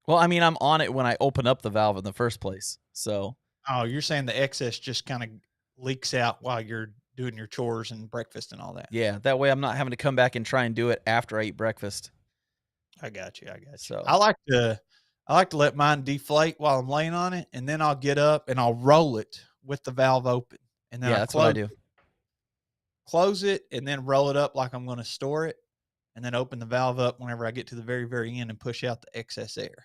Well, I mean, I'm on it when I open up the valve in the first place. So. Oh, you're saying the excess just kind of leaks out while you're doing your chores and breakfast and all that. Yeah, that way I'm not having to come back and try and do it after I eat breakfast. I got you. So I like to let mine deflate while I'm laying on it, and then I'll get up and I'll roll it with the valve open. And then that's what I do. Close it and then roll it up like I'm going to store it, and then open the valve up whenever I get to the very, very end and push out the excess air.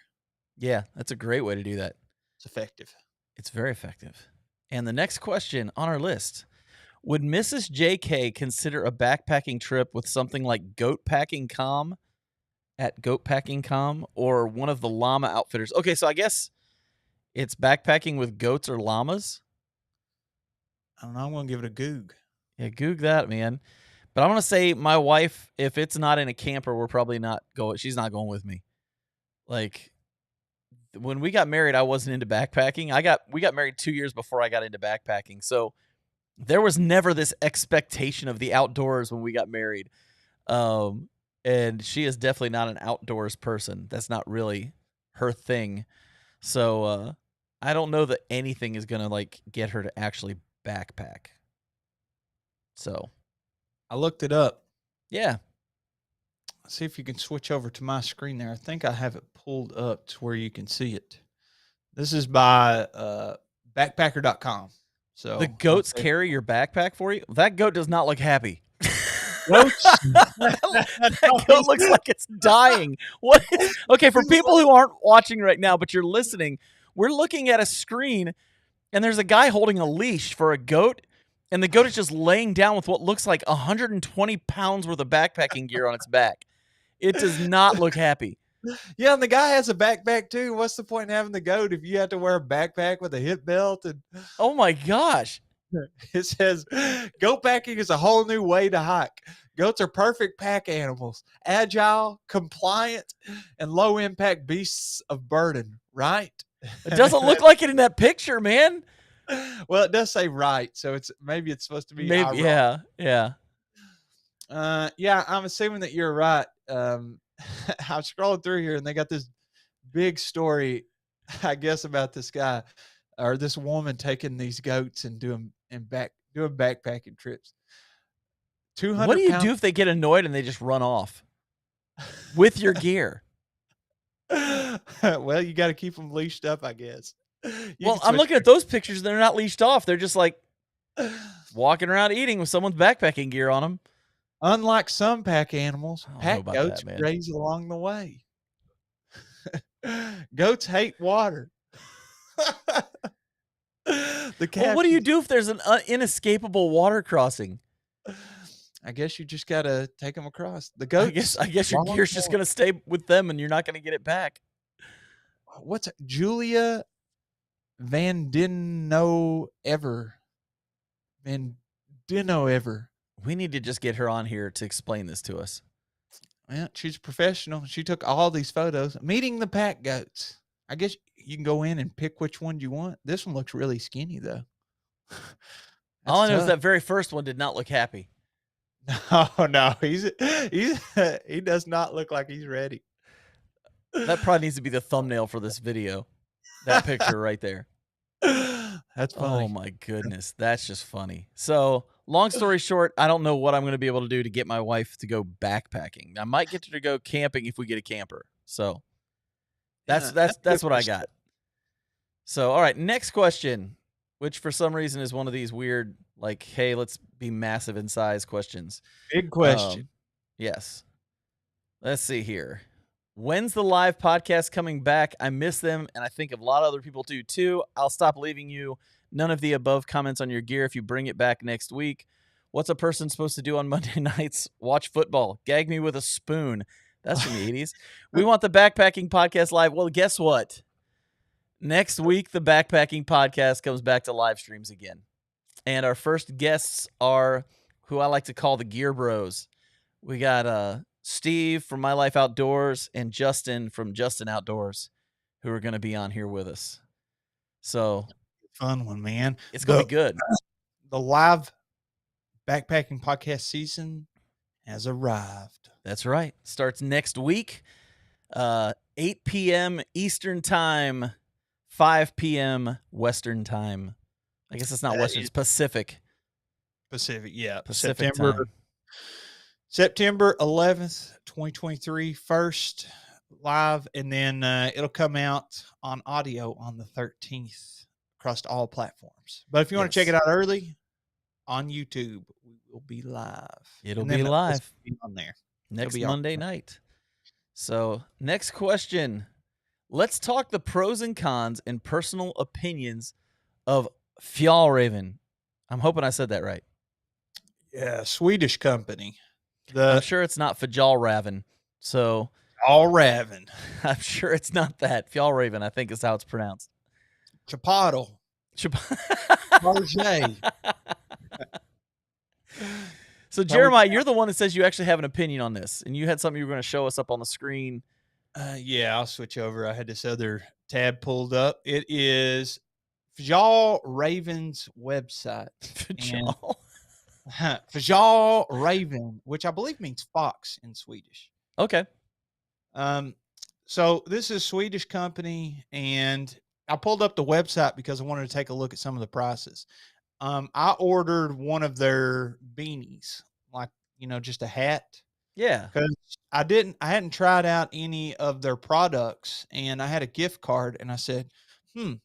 Yeah, that's a great way to do that. It's effective. It's very effective. And the next question on our list, would Mrs. JK consider a backpacking trip with something like Goat Packing Com at Goat Packing Com or one of the llama outfitters? Okay, so I guess it's backpacking with goats or llamas. I don't know. I'm going to give it a goog. Yeah, goog that, man. But I'm going to say my wife, if it's not in a camper, we're probably not going. She's not going with me. Like, when we got married, I wasn't into backpacking. We got married 2 years before I got into backpacking. So there was never this expectation of the outdoors when we got married. And she is definitely not an outdoors person. That's not really her thing. So I don't know that anything is going to like get her to actually backpack. So I looked it up. Yeah. Let's see if you can switch over to my screen there. I think I have it pulled up to where you can see it. This is by backpacker.com. So the goats carry your backpack for you? That goat does not look happy. that goat looks like it's dying. What? Okay, for people who aren't watching right now, but you're listening, we're looking at a screen, and there's a guy holding a leash for a goat, and the goat is just laying down with what looks like 120 pounds worth of backpacking gear on its back. It does not look happy. Yeah, and the guy has a backpack too. What's the point in having the goat if you have to wear a backpack with a hip belt? And oh my gosh. It says, goat packing is a whole new way to hike. Goats are perfect pack animals, agile, compliant, and low impact beasts of burden, right? It doesn't look like it in that picture, man. Well, it does say right, so maybe it's supposed to be Maybe, ironic. yeah. Yeah, I'm assuming that you're right. I'm scrolling through here and they got this big story, I guess, about this guy or this woman taking these goats and doing backpacking trips. What do 200 you pounds. do if they get annoyed and they just run off with your gear? Well, you got to keep them leashed up, I guess. Well, I'm looking at those pictures. They're not leashed off. They're just like walking around eating with someone's backpacking gear on them. Unlike some pack animals, I don't know pack about goats that, man. graze along the way. Goats hate water. Well, what do you do if there's an inescapable water crossing? I guess you just gotta take them across. The goats. I guess your gear's just gonna stay with them, and you're not gonna get it back. What's it? Julia Van Dino Ever? We need to just get her on here to explain this to us. Yeah, she's a professional. She took all these photos. Meeting the pack goats. I guess you can go in and pick which one you want. This one looks really skinny, though. All I know is that very first one did not look happy. No, he does not look like he's ready. That probably needs to be the thumbnail for this video. That picture right there. That's funny. Oh my goodness, that's just funny. So, long story short, I don't know what I'm going to be able to do to get my wife to go backpacking. I might get her to go camping if we get a camper. So, that's what I got. So, all right, next question, which for some reason is one of these weird, like, hey, let's be massive in size questions. Big question. Yes. Let's see here. When's the live podcast coming back? I miss them, and I think a lot of other people do too. I'll stop leaving you none of the above comments on your gear if you bring it back next week. What's a person supposed to do on Monday nights? Watch football. Gag me with a spoon. That's from the 80s. We want the backpacking podcast live. Well, guess what? Next week, the backpacking podcast comes back to live streams again. And our first guests are who I like to call the Gear Bros. We got Steve from My Life Outdoors and Justin from Justin Outdoors, who are going to be on here with us. So fun one, man. It's going to be good. The live backpacking podcast season has arrived. That's right. Starts next week, 8 p.m. Eastern time, 5 p.m. Western time. I guess it's not Western, it's Pacific. Pacific, yeah. Pacific time. September 11th, 2023, first live, and then it'll come out on audio on the 13th across all platforms. But if you want to check it out early, on YouTube, we will be live. It'll be live on there next Monday night. So, next question. Let's talk the pros and cons and personal opinions of Fjallraven. I'm hoping I said that right. Yeah, Swedish company. I'm sure it's not Fjallraven. So Fjallraven. I'm sure it's not that. Fjallraven, I think, is how it's pronounced. Chipotle. So Jeremiah, you're the one that says you actually have an opinion on this, and you had something you were going to show us up on the screen. Yeah, I'll switch over. I had this other tab pulled up. It is Fjallraven's website. Fjallraven, which I believe means fox in Swedish. Okay. So this is a Swedish company, and I pulled up the website because I wanted to take a look at some of the prices. I ordered one of their beanies, like, just a hat. Yeah. Because I hadn't tried out any of their products, and I had a gift card, and I said, I'm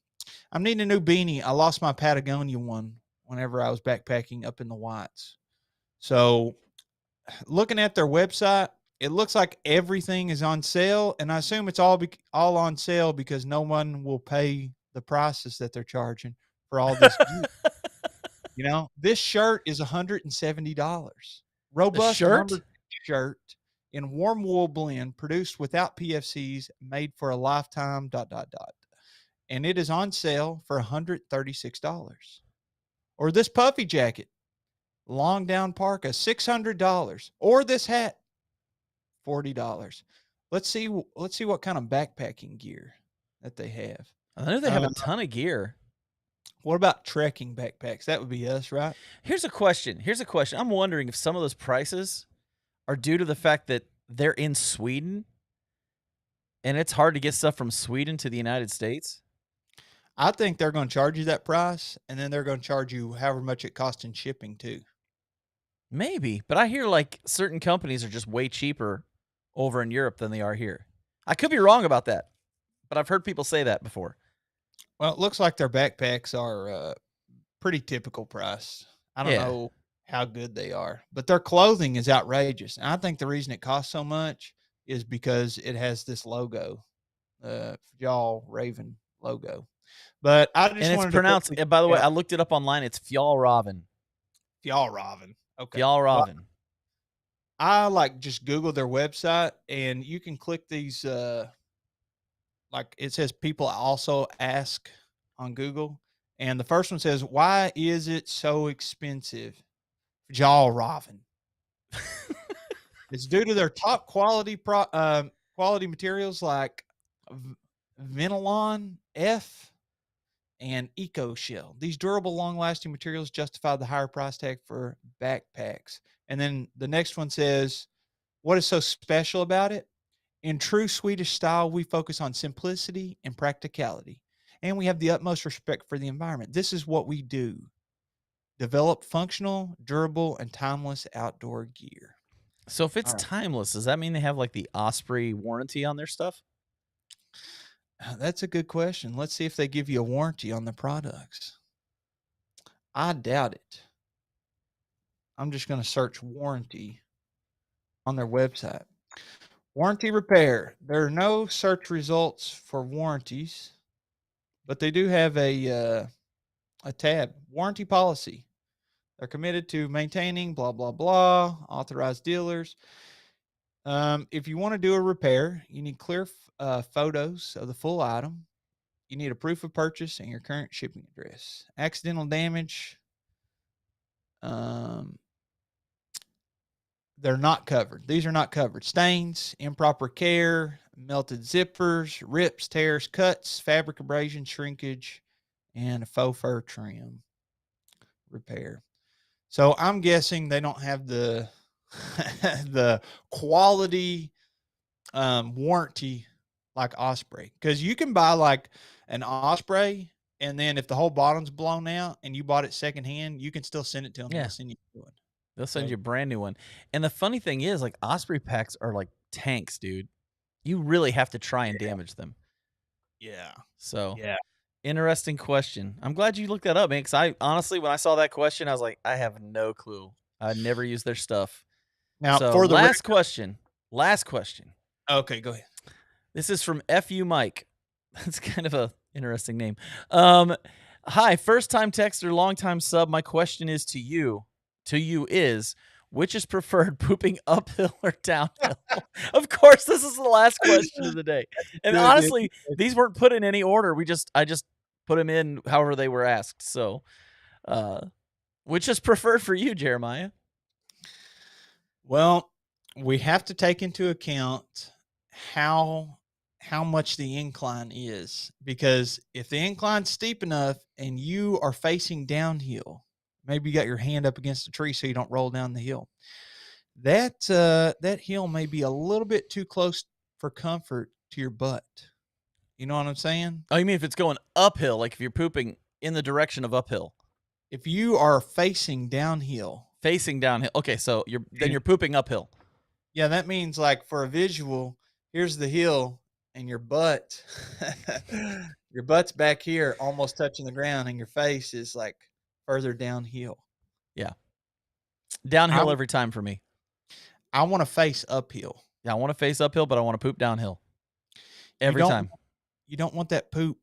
needing a new beanie. I lost my Patagonia one whenever I was backpacking up in the Whites. So looking at their website, it looks like everything is on sale, and I assume it's all on sale because no one will pay the prices that they're charging for all this gear. This shirt is $170. Robust lumber shirt in warm wool blend, produced without PFCs, made for a lifetime, ... And it is on sale for $136. Or this puffy jacket, long down parka, $600. Or this hat, $40. Let's see what kind of backpacking gear that they have. I know they have a ton of gear. What about trekking backpacks? That would be us, right? Here's a question. I'm wondering if some of those prices are due to the fact that they're in Sweden and it's hard to get stuff from Sweden to the United States. I think they're going to charge you that price, and then they're going to charge you however much it costs in shipping too. Maybe, but I hear like certain companies are just way cheaper over in Europe than they are here. I could be wrong about that, but I've heard people say that before. Well, it looks like their backpacks are pretty typical price. I don't know how good they are, but their clothing is outrageous. And I think the reason it costs so much is because it has this logo, Fjall Raven logo. But I just and it's pronounced. And by the way, I looked it up online. It's Fjallraven. Fjallraven. Okay. Fjallraven. Well, I just Googled their website, and you can click these. Like it says, people also ask on Google, and the first one says, "Why is it so expensive?" Fjallraven. It's due to their top quality quality materials like Vinylon F and Eco Shell. These durable, long-lasting materials justify the higher price tag for backpacks. And then the next one says, what is so special about it? In true Swedish style, we focus on simplicity and practicality, and we have the utmost respect for the environment. This is what we do. Develop functional, durable, and timeless outdoor gear. So if it's timeless, does that mean they have like the Osprey warranty on their stuff? That's a good question. Let's see if they give you a warranty on the products. I doubt it. I'm just going to search warranty on their website. Warranty repair. There are no search results for warranties, but they do have a tab. Warranty policy. They're committed to maintaining blah, blah, blah, authorized dealers. If you want to do a repair, you need clear photos of the full item. You need a proof of purchase and your current shipping address. Accidental damage. They're not covered. These are not covered. Stains, improper care, melted zippers, rips, tears, cuts, fabric abrasion, shrinkage, and a faux fur trim repair. So I'm guessing they don't have the the quality warranty like Osprey, because you can buy like an Osprey, and then if the whole bottom's blown out and you bought it secondhand, you can still send it to them. Yeah. They'll send you one. They'll send you a brand new one. And the funny thing is, like, Osprey packs are like tanks, dude. You really have to try and damage them. Yeah. So, interesting question. I'm glad you looked that up, man, because I honestly, when I saw that question, I was like, I have no clue. I never used their stuff. Now, so for the last question. Okay, go ahead. This is from FuMike. That's kind of a interesting name. Hi, first-time texter, long-time sub. My question is to you. Which is preferred, pooping uphill or downhill? Of course, this is the last question of the day. And honestly, these weren't put in any order. I just put them in however they were asked. So, which is preferred for you, Jeremiah? Well, we have to take into account how much the incline is, because if the incline's steep enough and you are facing downhill, maybe you got your hand up against a tree so you don't roll down the hill, that hill may be a little bit too close for comfort to your butt. You know what I'm saying? Oh, you mean if it's going uphill, like if you're pooping in the direction of uphill? If you are facing downhill. Okay, so you're pooping uphill. Yeah, that means like for a visual, here's the hill and your butt, your butt's back here almost touching the ground, and your face is like further downhill. Yeah. Downhill every time for me. I want to face uphill. Yeah, I want to face uphill, but I want to poop downhill. Every time. You don't want that poop.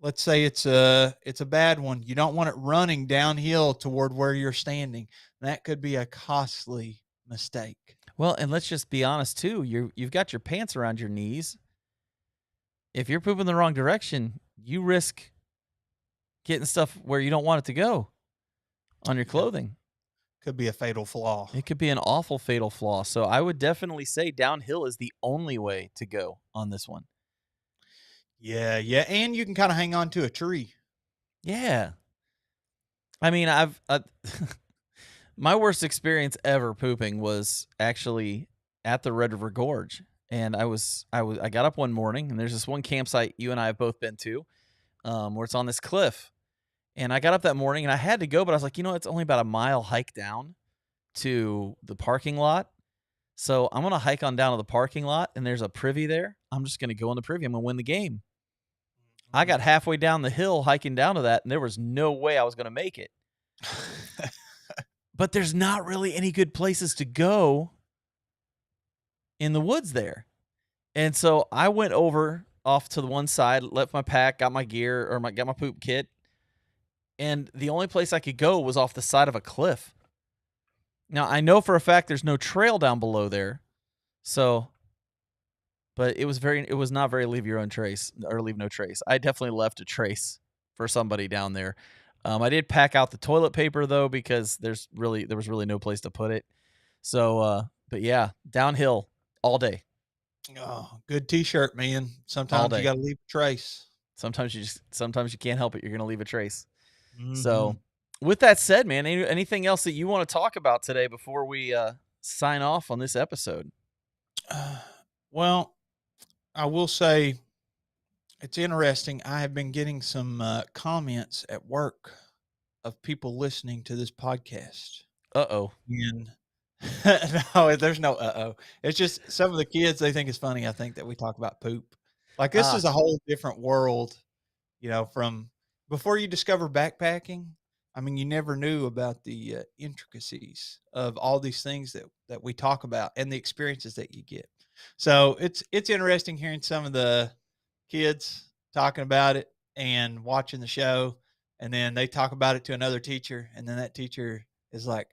Let's say it's a bad one. You don't want it running downhill toward where you're standing. That could be a costly mistake. Well, and let's just be honest too. You've got your pants around your knees. If you're pooping the wrong direction, you risk getting stuff where you don't want it to go. on your clothing. Could be a fatal flaw. It could be an awful fatal flaw. So I would definitely say downhill is the only way to go on this one. Yeah, and you can kind of hang on to a tree. Yeah. I mean, my worst experience ever pooping was actually at the Red River Gorge. And I got up one morning, and there's this one campsite you and I have both been to, where it's on this cliff. And I got up that morning and I had to go, but I was like, it's only about a mile hike down to the parking lot. So I'm going to hike on down to the parking lot, and there's a privy there. I'm just going to go in the privy. I'm going to win the game. I got halfway down the hill hiking down to that, and there was no way I was going to make it. But there's not really any good places to go in the woods there. And so I went over off to the one side, left my pack, got my gear, or got my poop kit. And the only place I could go was off the side of a cliff. Now, I know for a fact there's no trail down below there. So, but it was not very leave your own trace or leave no trace. I definitely left a trace for somebody down there. I did pack out the toilet paper though, because there was really no place to put it. So, but yeah, downhill all day. Oh, good t-shirt, man. Sometimes you got to leave a trace. Sometimes you can't help it. You're going to leave a trace. Mm-hmm. So with that said, man, anything else that you want to talk about today before we sign off on this episode? Well, I will say it's interesting. I have been getting some comments at work of people listening to this podcast. Uh-oh. And no, there's no uh-oh. It's just some of the kids, they think it's funny, I think, that we talk about poop. Like, this is a whole different world, from before you discover backpacking. I mean, you never knew about the intricacies of all these things that we talk about and the experiences that you get. So it's interesting hearing some of the kids talking about it and watching the show, and then they talk about it to another teacher, and then that teacher is like,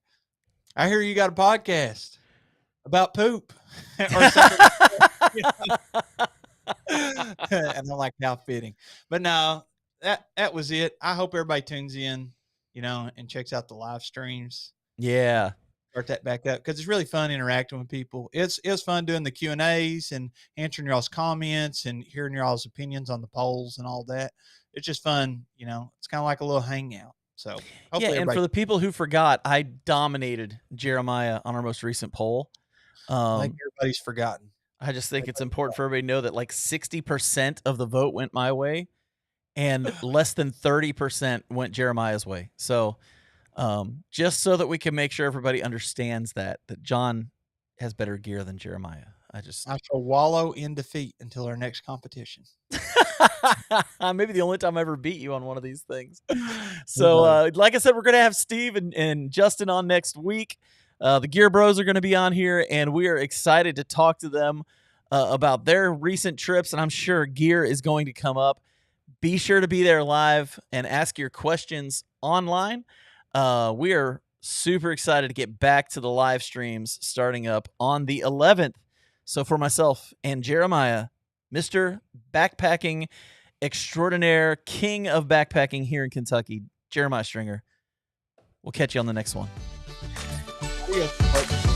I hear you got a podcast about poop or something. And I'm like, how fitting. But no, that was it. I hope everybody tunes in, and checks out the live streams. Yeah. Start that back up, because it's really fun interacting with people. It's fun doing the Q&As and answering y'all's comments and hearing y'all's opinions on the polls and all that. It's just fun. It's kind of like a little hangout. So yeah, and for the people who forgot, I dominated Jeremiah on our most recent poll. I think everybody's forgotten. I just think it's important for everybody to know that like 60% of the vote went my way, and less than 30% went Jeremiah's way. So just so that we can make sure everybody understands that John has better gear than Jeremiah. I shall wallow in defeat until our next competition. Maybe the only time I ever beat you on one of these things. So, like I said, we're going to have Steve and Justin on next week. The Gear Bros are going to be on here, and we are excited to talk to them about their recent trips, and I'm sure gear is going to come up. Be sure to be there live and ask your questions online. We are super excited to get back to the live streams starting up on the 11th. So for myself and Jeremiah, Mr. Backpacking Extraordinaire, King of Backpacking here in Kentucky, Jeremiah Stringer, we'll catch you on the next one. Yeah.